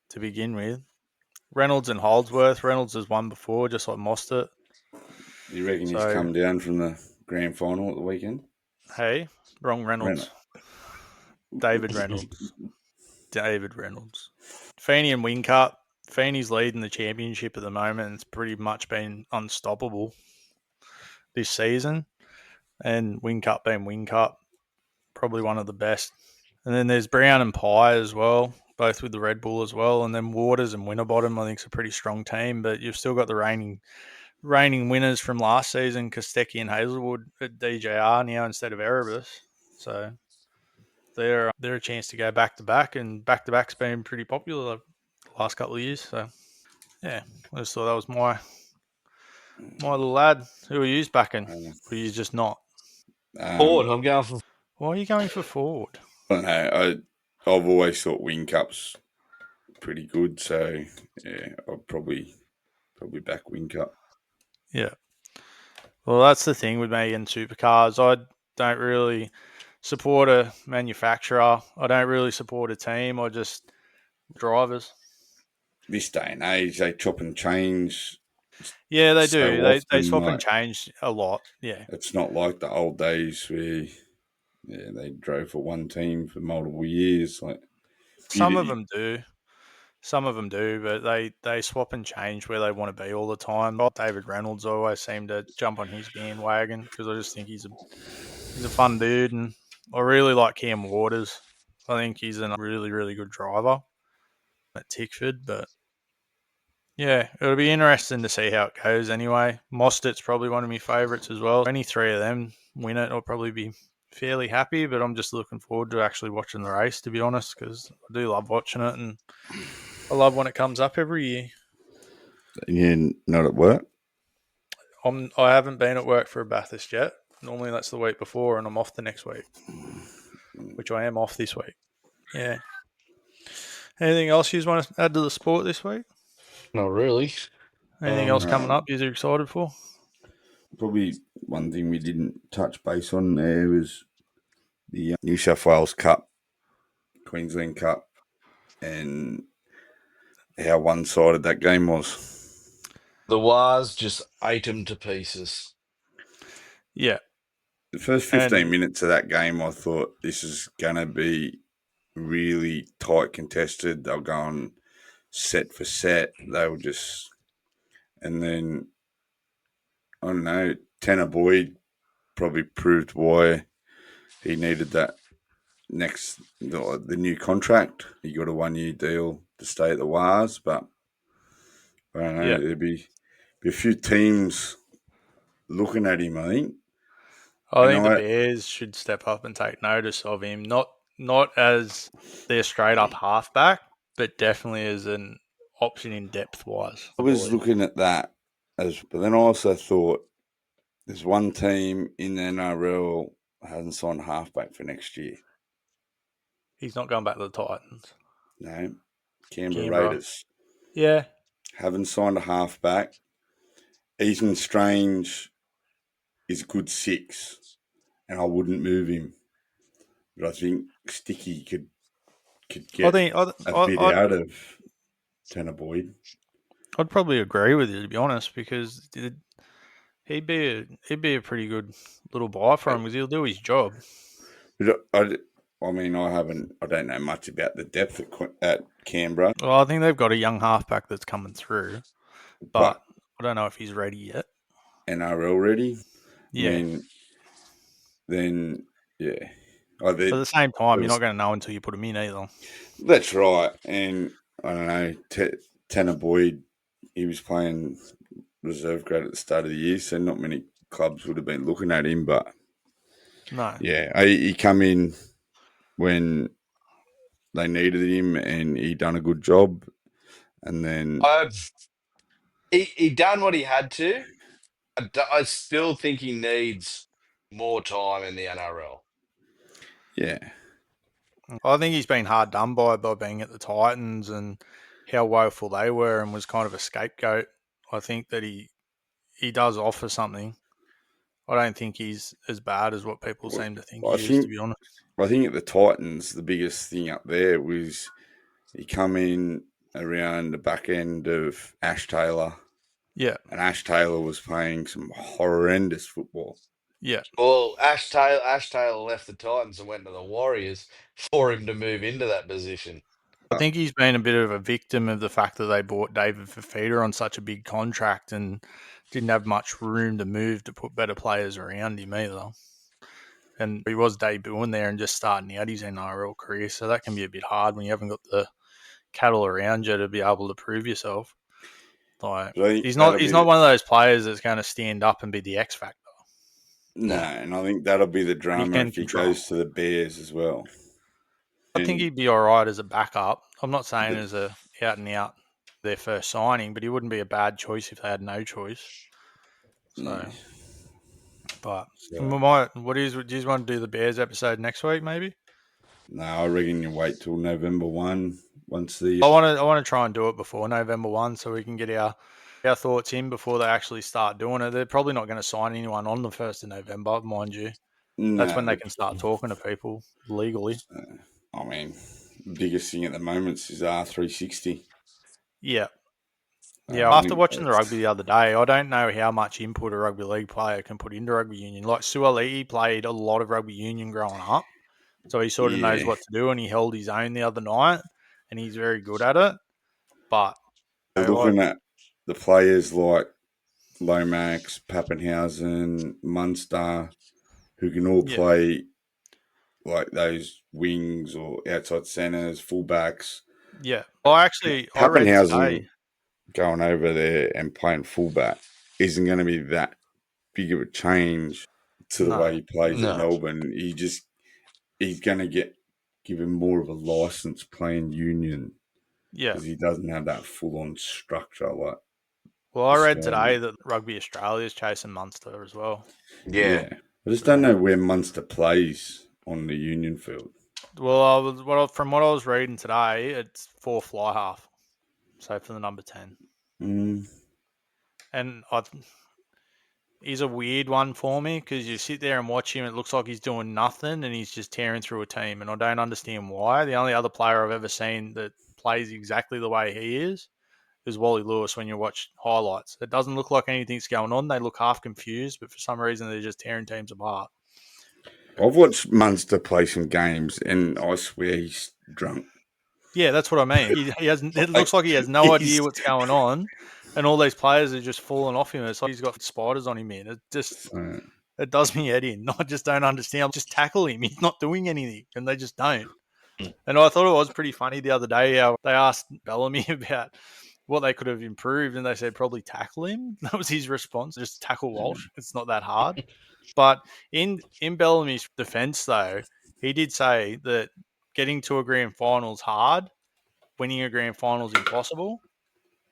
to begin with. Reynolds and Holdsworth. Reynolds has won before, just like Mostert. You reckon he's come down from the grand final at the weekend? Hey, wrong Reynolds. David Reynolds. Feeney and Whincup. Feeney's leading the championship at the moment. It's pretty much been unstoppable this season. And Whincup being Whincup, probably one of the best. And then there's Brown and Pye as well, both with the Red Bull as well. And then Waters and Winterbottom, I think, is a pretty strong team. But you've still got the reigning winners from last season, Kostecki and Hazelwood at DJR now instead of Erebus. So they're a chance to go back to back, and back to back's been pretty popular the last couple of years. So yeah, I just thought that was my little lad. Who are you backing? Or are you just not? Ford, I'm going for. Why are you going for Ford? I don't know. I've always thought Whincup's pretty good, so yeah, I'll probably back Whincup. Yeah. Well, that's the thing with me and supercars. I don't really support a manufacturer. I don't really support a team. I just drivers. This day and age, they chop and change Yeah, they so do. They often. swap and Like, change a lot. Yeah. it's not like the old days where they drove for one team for multiple years. Like, Some of them do. Some of them do, but they swap and change where they want to be all the time. David Reynolds always seemed to jump on his bandwagon because I just think he's a fun dude, and I really like Cam Waters. I think he's a really, really good driver at Tickford, but yeah, it'll be interesting to see how it goes anyway. Mostert's probably one of my favourites as well. If any three of them win it, I'll probably be fairly happy, but I'm just looking forward to actually watching the race, to be honest, because I do love watching it, and I love when it comes up every year. You're not at work? I haven't been at work for a Bathurst yet. Normally that's the week before, and I'm off the next week, which I am off this week. Yeah. Anything else you want to add to the sport this week? Not really. Anything else coming up you're excited for? Probably one thing we didn't touch base on there was the New South Wales Cup, Queensland Cup, and how one-sided that game was. The Wars just ate him to pieces. Yeah. The first 15 minutes of that game, I thought this is going to be really tight contested. They'll go on set for set. They were just... And then, I don't know, Tanner Boyd probably proved why he needed that the new contract. He got a 1-year deal to stay at the Wars, but I don't know, there'd be a few teams looking at him, I think. I think the Bears should step up and take notice of him, not as their straight up halfback, but definitely as an option in depth wise. I was looking at that, but then I also thought there's one team in the NRL hasn't signed a halfback for next year. He's not going back to the Titans. No, Canberra Raiders. Yeah. Haven't signed a halfback. Ethan Strange is a good 6, and I wouldn't move him. But I think Sticky could get a bit out of Tanner Boyd. I'd probably agree with you, to be honest, because he'd be a pretty good little buy for him because he'll do his job. I mean, I don't know much about the depth at Canberra. Well, I think they've got a young halfback that's coming through, but I don't know if he's ready yet. NRL ready? Yeah. I mean, then, yeah. But at the same time, you're not going to know until you put him in either. That's right. And I don't know, Tanner Boyd, he was playing reserve grade at the start of the year, so not many clubs would have been looking at him. But no, yeah, he come in when they needed him, and he done a good job. And then he done what he had to. I still think he needs more time in the NRL. Yeah, I think he's been hard done by being at the Titans and how woeful they were, and was kind of a scapegoat. I think that he does offer something. I don't think he's as bad as what people seem to think he is, to be honest. I think at the Titans, the biggest thing up there was he come in around the back end of Ash Taylor. Yeah. And Ash Taylor was playing some horrendous football. Yeah. Well, Ash Taylor left the Titans and went to the Warriors for him to move into that position. I think he's been a bit of a victim of the fact that they bought David Fifita on such a big contract and didn't have much room to move to put better players around him either. And he was debuting there and just starting out his NRL career, so that can be a bit hard when you haven't got the cattle around you to be able to prove yourself. Like, he's not one of those players that's going to stand up and be the X factor. No, and I think that'll be the drama if he goes to the Bears as well. I think he'd be all right as a backup. I'm not saying as a out and out their first signing, but he wouldn't be a bad choice if they had no choice. So, but do you want to do the Bears episode next week? Maybe. No, I reckon you wait till November 1. Once the I want to try and do it before November 1 so we can get our our thoughts in before they actually start doing it. They're probably not going to sign anyone on the 1st of November, mind you. That's when they can start talking to people legally. I mean, the biggest thing at the moment is R360. Yeah. Yeah, after watching the rugby the other day, I don't know how much input a rugby league player can put into rugby union. Like Suaalii played a lot of rugby union growing up, so he sort of knows what to do, and he held his own the other night, and he's very good at it. But looking at the players like Lomax, Pappenhausen, Munster, who can all play like those wings or outside centres, fullbacks. Yeah. Well, actually, I read today, going over there and playing fullback isn't going to be that big of a change to the way he plays at Melbourne. He's going to give him more of a license playing union. Yeah. Because he doesn't have that full-on structure like. Well, I read today that Rugby Australia is chasing Munster as well. Yeah. I just don't know where Munster plays on the union field. Well, from what I was reading today, it's 4 fly half. So for the number 10. And he's a weird one for me because you sit there and watch him, it looks like he's doing nothing and he's just tearing through a team, and I don't understand why. The only other player I've ever seen that plays exactly the way he is Wally Lewis when you watch highlights. It doesn't look like anything's going on. They look half confused, but for some reason they're just tearing teams apart. I've watched Munster play some games and I swear he's drunk. Yeah, that's what I mean. It looks like he has no idea what's going on, and all these players are just falling off him. It's like he's got spiders on him, man. It just it does me head in. I just don't understand. Just tackle him. He's not doing anything, and they just don't. And I thought it was pretty funny the other day how they asked Bellamy about what they could have improved, and they said probably tackle him. That was his response. Just tackle Walsh. It's not that hard. But in Bellamy's defence, though, he did say that getting to a grand final is hard, winning a grand final is impossible.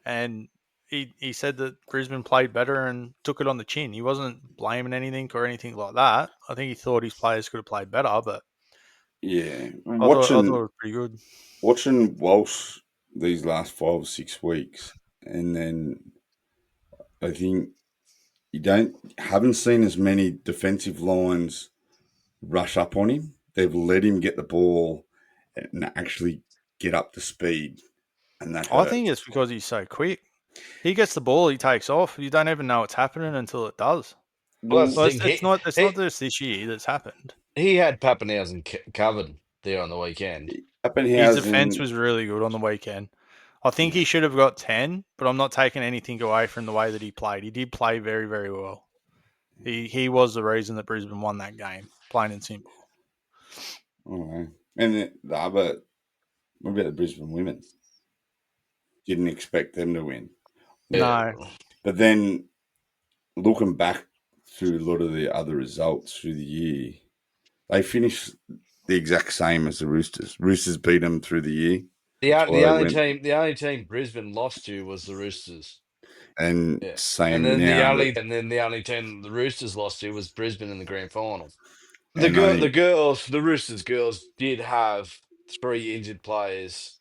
And he said that Brisbane played better and took it on the chin. He wasn't blaming anything or anything like that. I think he thought his players could have played better, but yeah, I thought it was pretty good. Watching Walsh these last 5 or 6 weeks, and then I think haven't seen as many defensive lines rush up on him. They've let him get the ball and actually get up to speed, and that hurts. I think it's because he's so quick. He gets the ball, he takes off. You don't even know what's happening until it does. Well, it's not just this year that's happened. He had Pappenhausen covered there on the weekend. His defense was really good on the weekend. I think he should have got 10, but I'm not taking anything away from the way that he played. He did play very, very well. He was the reason that Brisbane won that game, plain and simple. Oh, and the other, what about the Brisbane women? Didn't expect them to win. No. But then, looking back through a lot of the other results through the year, they finished the exact same as the Roosters. Roosters beat them through the year. The only team Brisbane lost to was the Roosters. And same and then now. The only team the Roosters lost to was Brisbane in the grand final. The Roosters girls did have 3 injured players.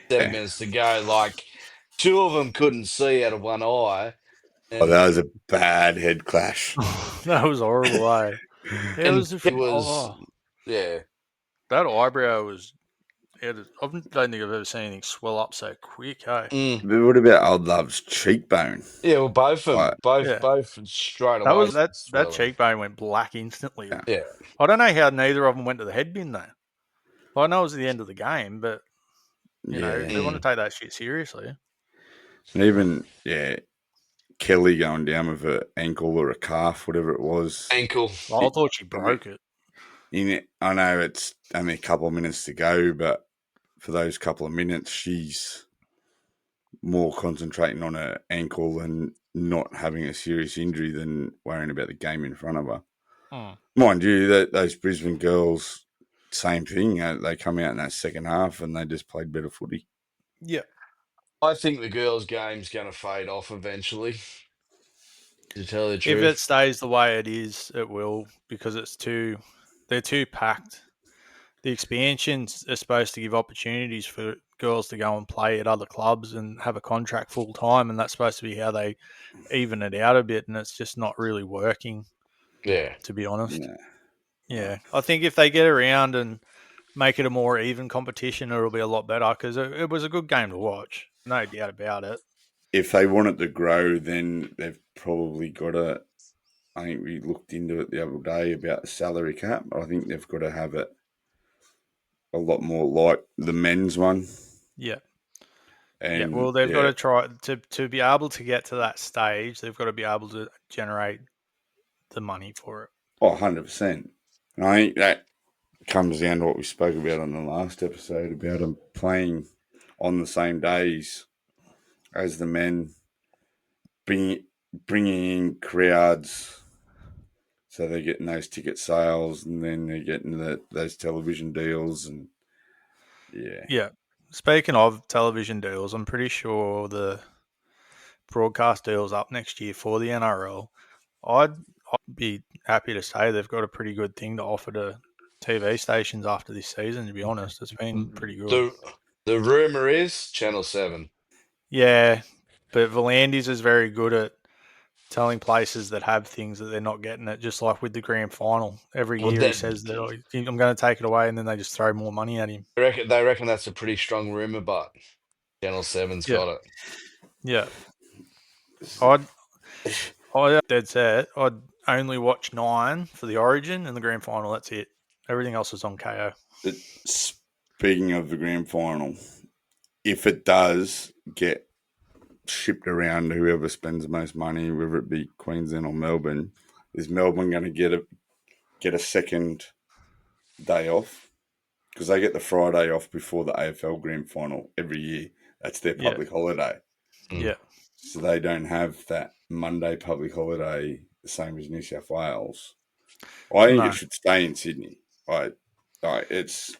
7 minutes to go. Like 2 of them couldn't see out of one eye. That was a bad head clash. That was horrible, eh? That eyebrow was. I don't think I've ever seen anything swell up so quick, hey? But what about Old Love's cheekbone? Yeah, well, both of them, both straight away. That cheekbone went black instantly. Yeah. I don't know how neither of them went to the head bin, though. Well, I know it was the end of the game, but, you know, they want to take that shit seriously. And even, Kelly going down with an ankle or a calf, whatever it was. Ankle. Well, I thought she broke it. I know it's only a couple of minutes to go, but for those couple of minutes, she's more concentrating on her ankle and not having a serious injury than worrying about the game in front of her. Mind you, those Brisbane girls, same thing. They come out in that second half and they just played better footy. Yeah. I think the girls' game's going to fade off eventually. To tell the truth, if it stays the way it is, it will, because they're too packed. The expansions are supposed to give opportunities for girls to go and play at other clubs and have a contract full time, and that's supposed to be how they even it out a bit, and it's just not really working. Yeah. To be honest. Yeah. Yeah. I think if they get around and make it a more even competition, it'll be a lot better because it was a good game to watch. No doubt about it. If they want it to grow, then they've probably got to. I think we looked into it the other day about the salary cap. I think they've got to have it a lot more like the men's one. Yeah. And well, they've got to try to be able to get to that stage. They've got to be able to generate the money for it. Oh, 100%. And I think that comes down to what we spoke about on the last episode about them playing on the same days as the men, bringing in crowds, so they're getting those ticket sales, and then they're getting those television deals, and yeah. Speaking of television deals, I'm pretty sure the broadcast deal's up next year for the NRL. I'd be happy to say they've got a pretty good thing to offer to TV stations after this season, to be honest. It's been pretty good. The rumour is Channel 7. Yeah, but Volandis is very good at telling places that have things that they're not getting it, just like with the grand final. Every year he says that I'm going to take it away, and then they just throw more money at him. They reckon that's a pretty strong rumour, but Channel 7's got it. Yeah. I dead set. I'd only watch 9 for the Origin and the grand final. That's it. Everything else is on KO. Speaking of the grand final, if it does get shipped around to whoever spends the most money, whether it be Queensland or Melbourne, is Melbourne going to get a second day off? Because they get the Friday off before the AFL grand final every year. That's their public holiday. Yeah. So they don't have that Monday public holiday the same as New South Wales. I think it should stay in Sydney. It's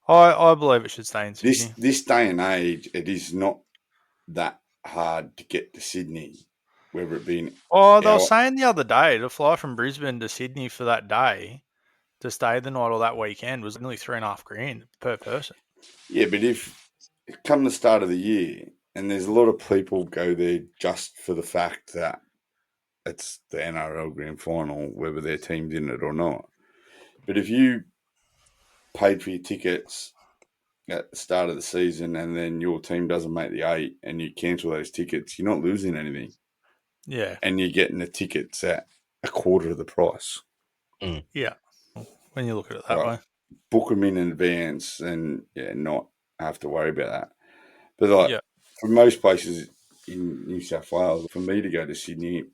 I believe it should stay in Sydney. This day and age, it is not that hard to get to Sydney, whether it be they were saying the other day to fly from Brisbane to Sydney for that day to stay the night or that weekend was nearly $3,500 per person. Yeah, but if come the start of the year, and there's a lot of people go there just for the fact that it's the NRL Grand Final, whether their team's in it or not. But if you paid for your tickets at the start of the season and then your team doesn't make the 8 and you cancel those tickets, you're not losing anything. Yeah. And you're getting the tickets at a quarter of the price. Mm. Yeah. When you look at it that way. Book them in advance and not have to worry about that. But for most places in New South Wales, for me to go to Sydney,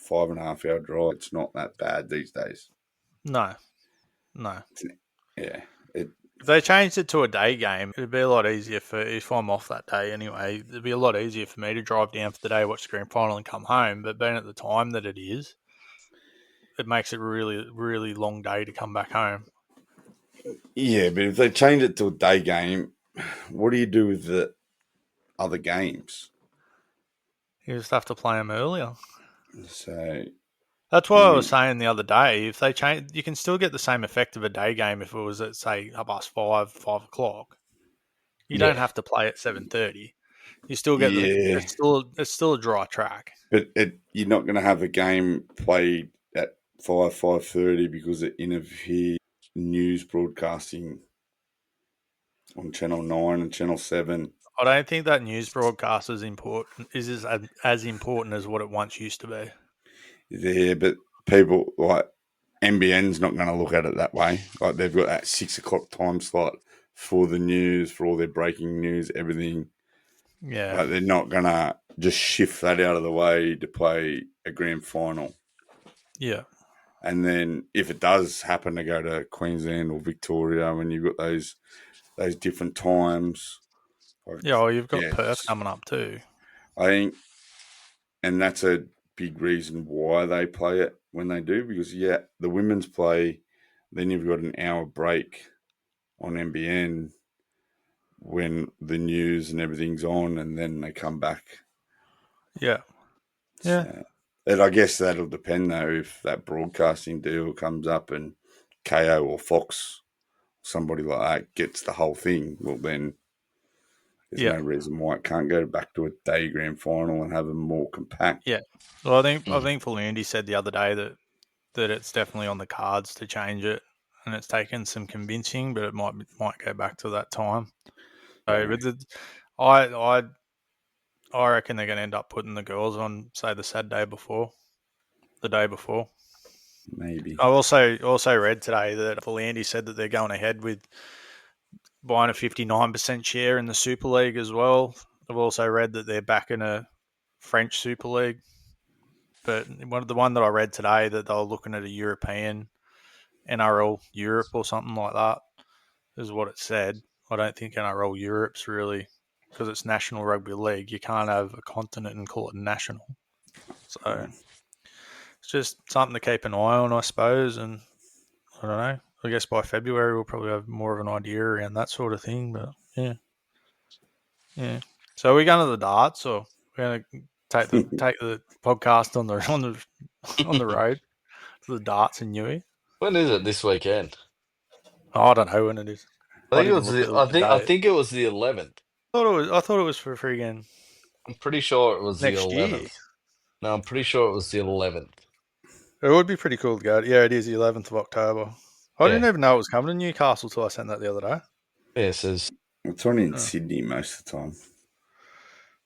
5.5 hour drive, it's not that bad these days. No. Yeah. If they changed it to a day game, it'd be a lot easier if I'm off that day anyway. It'd be a lot easier for me to drive down for the day, watch the grand final, and come home. But being at the time that it is, it makes it a really, really long day to come back home. Yeah, but if they change it to a day game, what do you do with the other games? You just have to play them earlier. So that's what I was saying the other day. If they change, you can still get the same effect of a day game if it was at say 5:05. You don't have to play at 7:30. You still get it's still a dry track. But you're not going to have a game played at 5:30 because it interferes news broadcasting on Channel 9 and Channel 7. I don't think that news broadcast is as important as what it once used to be. Yeah, but people like NBN's not going to look at it that way. Like they've got that 6 o'clock time slot for the news, for all their breaking news, everything. Yeah. Like they're not going to just shift that out of the way to play a grand final. Yeah. And then if it does happen to go to Queensland or Victoria, when you've got those different times. You've got Perth coming up too. I think, and that's a big reason why they play it when they do, because the women's play, then you've got an hour break on NBN when the news and everything's on, and then they come back. Yeah. And I guess that'll depend though if that broadcasting deal comes up and KO or Fox somebody like that gets the whole thing, well then there's Yeah. no reason why it can't go back to a day grand final and have them more compact. Yeah. Well, I think Andy said the other day that it's definitely on the cards to change it, and it's taken some convincing, but it might go back to that time. So, but I reckon they're going to end up putting the girls on, say, the day before. Maybe. I also read today that Andy said that they're going ahead with buying a 59% share in the Super League as well. I've also read that they're backing a French Super League. But the one that I read today, that they were looking at a European NRL Europe or something like that, is what it said. I don't think NRL Europe's really, because it's National Rugby League, you can't have a continent and call it national. So it's just something to keep an eye on, I suppose. And I don't know. I guess by February we'll probably have more of an idea around that sort of thing. But yeah. So are we going to the darts, or we're going to take the podcast on the road to the darts in Newey? When is it this weekend? Oh, I don't know when it is. I think it didn't was look the, at the I date. think it was the 11th. I thought it was for friggin' I'm pretty sure it was the next year. 11th. No, I'm pretty sure it was the 11th. It would be pretty cool to go. Yeah, it is the 11th of October. I didn't even know it was coming to Newcastle till I sent that the other day. Yeah, it says. It's only in Sydney most of the time.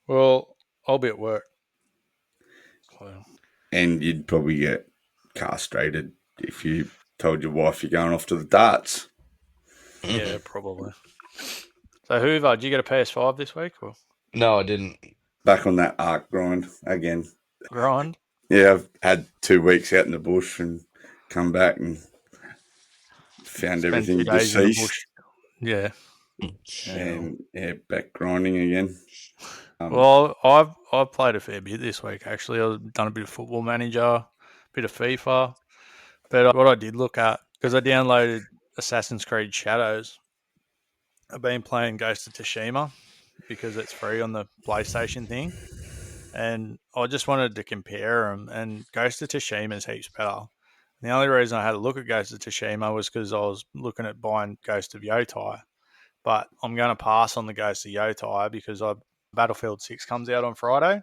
Well, I'll be at work. Well, And you'd probably get castrated if you told your wife you're going off to the darts. yeah, probably. So Hoover, did you get a PS5 this week or No, I didn't. Back on that arc grind again. grind? Yeah, I've had 2 weeks out in the bush and come back and found Spend everything 2 days in the deceased. bush. Yeah. And back grinding again. Well, I've played a fair bit this week actually. I've done a bit of Football Manager, a bit of FIFA. But what I did look at, because I downloaded Assassin's Creed Shadows, I've been playing Ghost of Tsushima because it's free on the PlayStation thing. And I just wanted to compare them. And Ghost of Tsushima is heaps better. And the only reason I had a look at Ghost of Tsushima was because I was looking at buying Ghost of Yotai. But I'm going to pass on the Ghost of Yotai because Battlefield 6 comes out on Friday.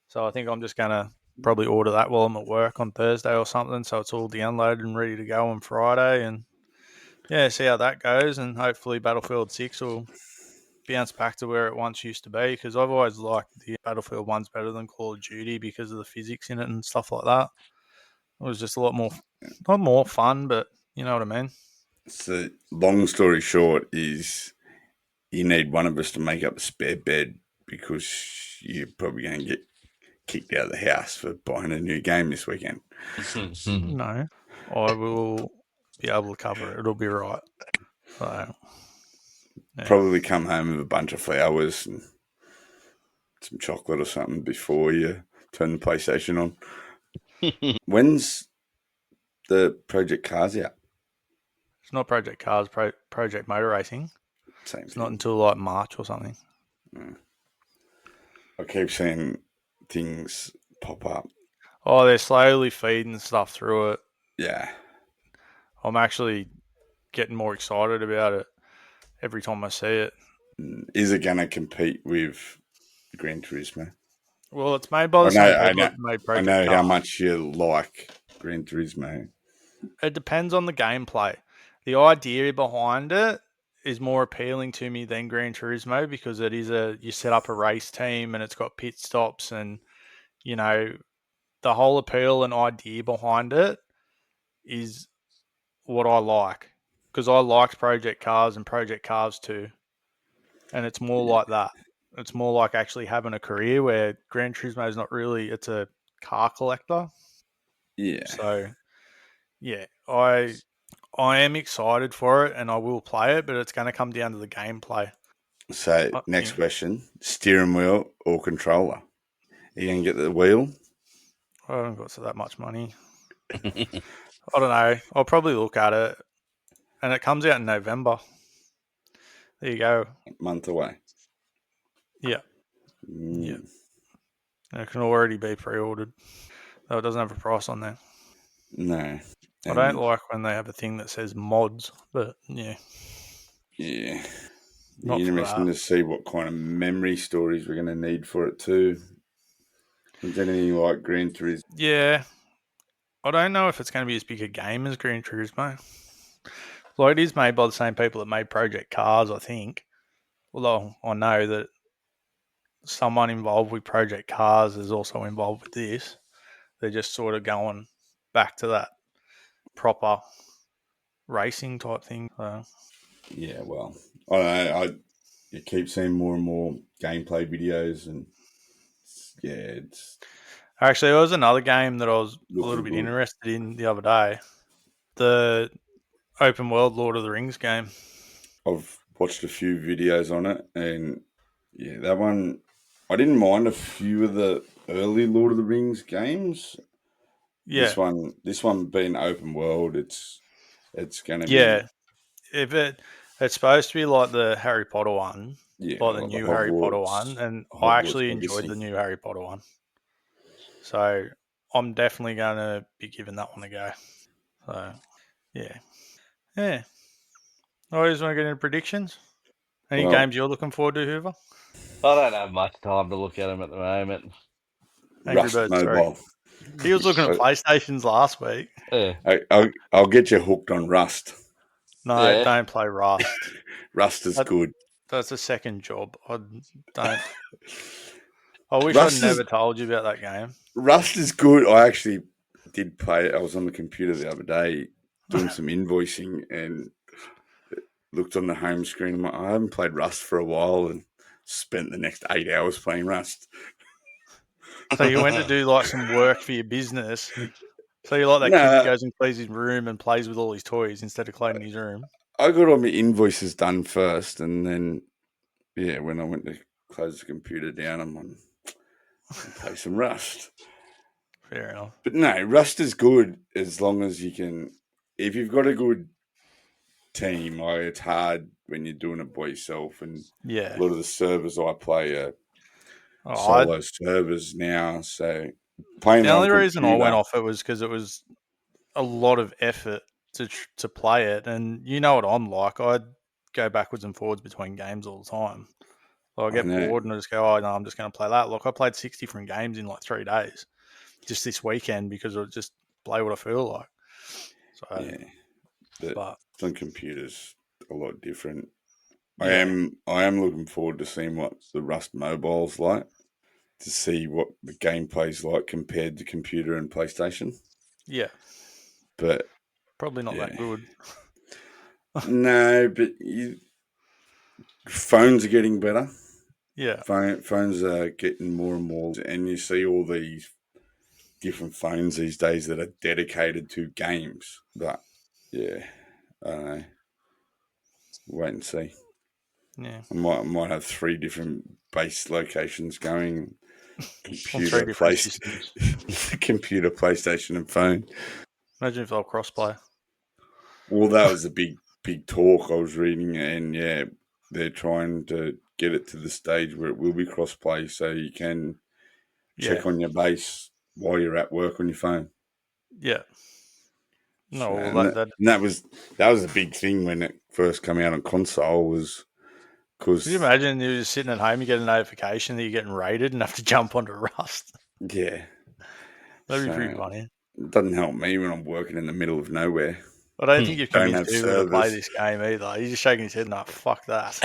So I think I'm just going to probably order that while I'm at work on Thursday or something. So it's all downloaded and ready to go on Friday. And yeah, see how that goes. And hopefully Battlefield 6 will bounce back to where it once used to be, because I've always liked the Battlefield 1's better than Call of Duty because of the physics in it and stuff like that. It was just a lot more fun, but you know what I mean? So, long story short is you need one of us to make up a spare bed because you're probably going to get kicked out of the house for buying a new game this weekend. No, I will be able to cover it. It'll be right. So, yeah. Probably come home with a bunch of flowers and some chocolate or something before you turn the PlayStation on. When's the Project Cars out? It's not Project Cars, Project Motor Racing. Same It's thing. not until like March or something. I keep seeing things pop up. Oh, they're slowly feeding stuff through it. Yeah. I'm actually getting more excited about it every time I see it. Is it going to compete with Gran Turismo? Well, it's made by the same people that made Project I know Cars. how much you like Gran Turismo. It depends on the gameplay. The idea behind it is more appealing to me than Gran Turismo because it is you set up a race team and it's got pit stops and, you know, the whole appeal and idea behind it is what I like, because I liked Project Cars and Project Cars 2, and it's more like that. It's more like actually having a career, where Gran Turismo is not really, it's a car collector. Yeah. So, yeah, I am excited for it and I will play it, but it's going to come down to the gameplay. So, next question, steering wheel or controller? Are you going to get the wheel? I haven't got that much money. I don't know. I'll probably look at it. And it comes out in November. There you go. A month away. Yeah. Yeah. And it can already be pre-ordered. Though it doesn't have a price on there. No. I don't like when they have a thing that says mods, but yeah. Yeah. Not for Interesting that. to see what kind of memory stories we're going to need for it too. Is anything like Gran Turismo? Yeah. I don't know if it's going to be as big a game as Gran Turismo. Well, it is made by the same people that made Project Cars, I think. Although I know that someone involved with Project Cars is also involved with this. They're just sort of going back to that proper racing type thing. So. Yeah, well, I don't know. You keep seeing more and more gameplay videos, and it's Actually, there was another game that I was a little bit good. interested in the other day. The open world Lord of the Rings game. I've watched a few videos on it, and yeah, that one I didn't mind a few of the early Lord of the Rings games. Yeah. This one being open world, it's gonna Yeah. be It's supposed to be like the Harry Potter one, like the like new Harry Potter one, and I Hogwarts actually enjoyed Legacy. the new Harry Potter one. So I'm definitely going to be giving that one a go. So yeah. I just want to get into predictions. Any games you're looking forward to, Hoover? I don't have much time to look at them at the moment. Angry Rust Birds Mobile. 3. He was looking at PlayStations last week. Yeah. I'll get you hooked on Rust. No, don't play Rust. Rust is good. That's a second job. I wish Rust I'd never told you about that game. Rust is good. I actually did play it. I was on the computer the other day doing some invoicing and looked on the home screen. I'm like, I haven't played Rust for a while, and spent the next 8 hours playing Rust. So you went to do like some work for your business. So you're like that kid that goes and cleans his room and plays with all his toys instead of cleaning his room. I got all my invoices done first, and then when I went to close the computer down, I'm on play some Rust. Fair enough. But no, Rust is good as long as you can. If you've got a good team, it's hard when you're doing it by yourself. And a lot of the servers I play are solo servers now. So playing the only reason computer, I went off it was because it was a lot of effort to play it, and you know what I'm like. I'd go backwards and forwards between games all the time. So I get bored and I just go, I'm just going to play that. Look, I played 60 different games in like 3 days just this weekend because I just play what I feel like. So, but on computers a lot different. Yeah. I am looking forward to seeing what the Rust mobile's like, to see what the gameplay's like compared to computer and PlayStation. Yeah. But probably not that good. No, but phones are getting better. Yeah. Phones are getting more and more, and you see all these different phones these days that are dedicated to games. But yeah, I don't know. Wait and see. Yeah, I might have 3 different base locations going: computer, computer, PlayStation, and phone. Imagine if they'll crossplay. Well, that was a big talk I was reading, and they're trying to get it to the stage where it will be crossplay, so you can check on your base while you're at work on your phone. Yeah. No, that was a big thing when it first came out on console. Was because can you imagine you're just sitting at home, you get a notification that you're getting raided and have to jump onto Rust? Yeah, that'd be pretty funny. It doesn't help me when I'm working in the middle of nowhere. I don't think you've convinced Hoover to play this game either. He's just shaking his head. No, fuck that.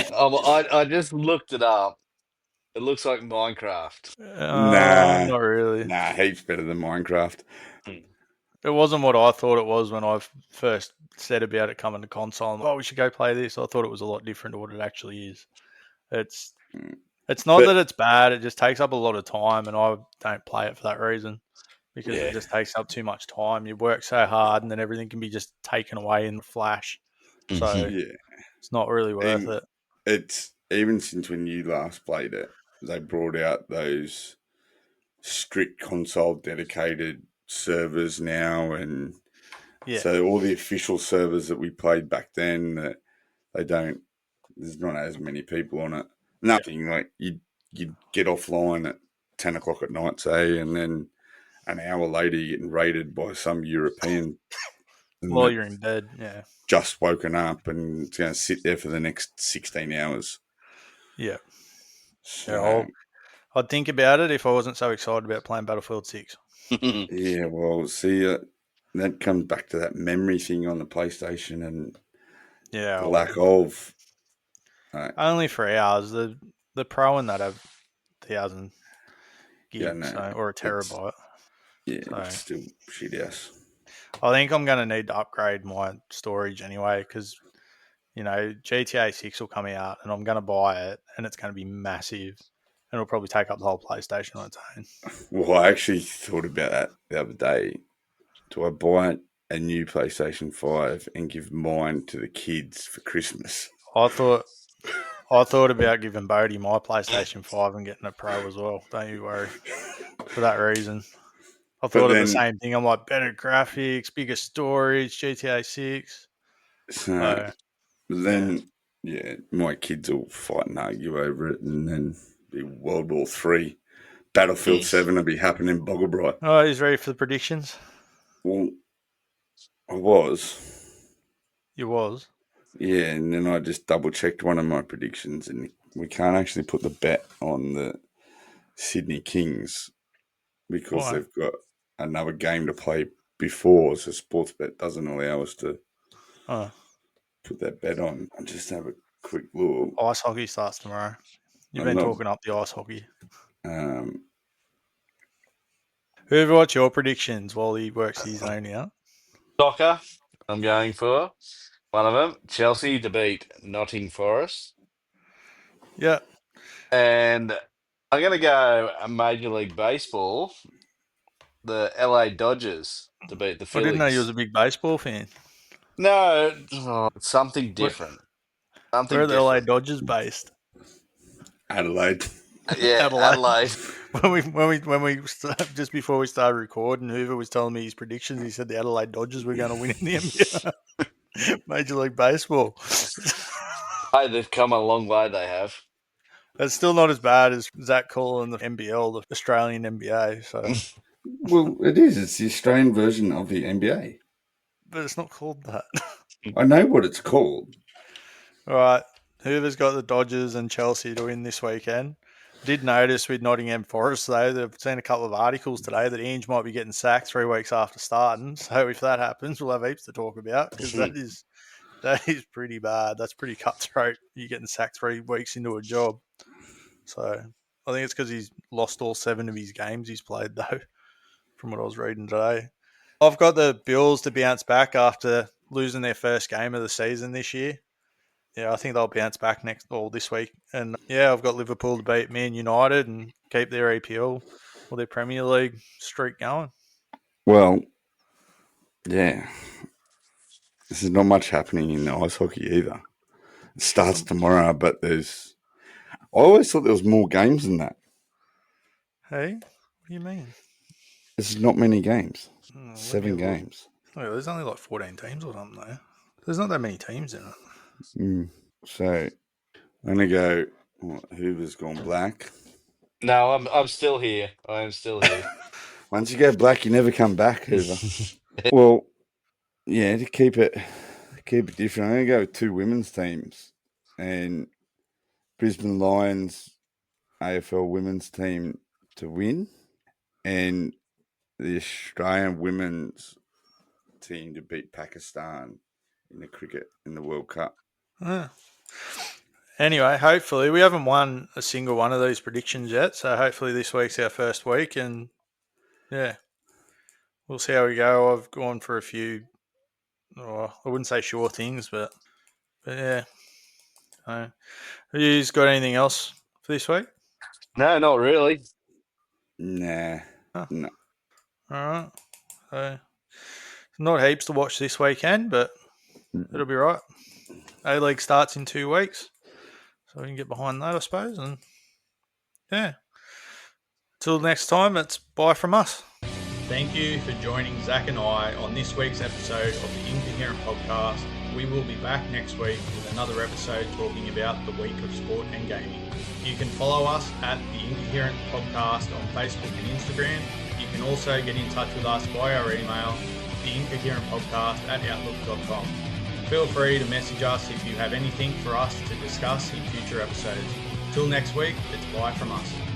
I just looked it up. It looks like Minecraft. Nah, not really. Nah, heaps better than Minecraft. It wasn't what I thought it was when I first said about it coming to console. I'm like, we should go play this. I thought it was a lot different to what it actually is. It's not that it's bad. It just takes up a lot of time, and I don't play it for that reason because it just takes up too much time. You work so hard, and then everything can be just taken away in a flash. So it's not really worth it. It's even since when you last played it, they brought out those strict console dedicated servers now, and so all the official servers that we played back then, there's not as many people on it. Nothing like you'd get offline at 10 o'clock at night, say, and then an hour later you're getting raided by some European and While that you're in bed, yeah. just woken up and it's going to sit there for the next 16 hours. Yeah. So, I'd think about it if I wasn't so excited about playing Battlefield 6. yeah, well, see, that comes back to that memory thing on the PlayStation and Yeah. the lack of. Only for hours. The Pro and that have 1,000 gigs or a terabyte. Yeah, it's still shit ass. I think I'm going to need to upgrade my storage anyway because, GTA 6 will come out and I'm going to buy it and it's going to be massive and it'll probably take up the whole PlayStation on its own. Well, I actually thought about that the other day. Do I buy a new PlayStation 5 and give mine to the kids for Christmas? I thought about giving Bodie my PlayStation 5 and getting a Pro as well. Don't you worry. For that reason. I thought of the same thing. I'm like, better graphics, bigger storage, GTA 6. My kids will fight and argue over it, and then be World War 3. Battlefield 7 will be happening in Bogglebright. Oh, he's ready for the predictions? Well, I was. You was? Yeah, and then I just double-checked one of my predictions, and we can't actually put the bet on the Sydney Kings because they've got another game to play before, so Sportsbet doesn't allow us to put that bet on. I'll just have a quick look. Ice hockey starts tomorrow. You've been talking up the ice hockey. Whoever, what's your predictions while he works his own out? Soccer, I'm going for one of them. Chelsea to beat Nottingham Forest. Yeah. And I'm going to go Major League Baseball, the LA Dodgers to beat the Phillies. I didn't know you was a big baseball fan. No, something different. Where are the LA Dodgers based? Adelaide. Yeah, Adelaide. When we just before we started recording, Hoover was telling me his predictions. He said the Adelaide Dodgers were going to win in the NBA. Major League Baseball. Hey, they've come a long way. They have. It's still not as bad as Zach calling the NBL, the Australian NBA. So, well, it is. It's the Australian version of the NBA. But it's not called that. I know what it's called. All right. Hoover's got the Dodgers and Chelsea to win this weekend. Did notice with Nottingham Forest, though, they've seen a couple of articles today that Ange might be getting sacked 3 weeks after starting. So if that happens, we'll have heaps to talk about because that is pretty bad. That's pretty cutthroat. You're getting sacked 3 weeks into a job. So I think it's because he's lost all 7 of his games he's played, though, from what I was reading today. I've got the Bills to bounce back after losing their first game of the season this year. Yeah, I think they'll bounce back this week. And I've got Liverpool to beat Man United and keep their EPL or their Premier League streak going. Well, yeah. There's not much happening in ice hockey either. It starts tomorrow, but I always thought there was more games than that. Hey, what do you mean? There's not many games. 7 games. Oh, there's only like 14 teams or something there. There's not that many teams in it. So I'm gonna go. Hoover's gone black. No, I'm still here. I am still here. Once you go black, you never come back, Hoover. Well, yeah, to keep it different, I'm gonna go with 2 women's teams and Brisbane Lions AFL women's team to win, and the Australian women's team to beat Pakistan in the cricket in the World Cup. Anyway, hopefully we haven't won a single one of these predictions yet, so hopefully this week's our first week, and we'll see how we go. I've gone for a few, I wouldn't say sure things, but yeah. Have you got anything else for this week? No, not really. Nah. No. All right. So, not heaps to watch this weekend, but it'll be right. A-League starts in 2 weeks, so we can get behind that, I suppose. And till next time, it's bye from us. Thank you for joining Zach and I on this week's episode of the Incoherent Podcast. We will be back next week with another episode talking about the week of sport and gaming. You can follow us at the Incoherent Podcast on Facebook and Instagram. You can also get in touch with us via our email, the Incoherent Podcast at outlook.com. Feel free to message us if you have anything for us to discuss in future episodes. Till next week, it's bye from us.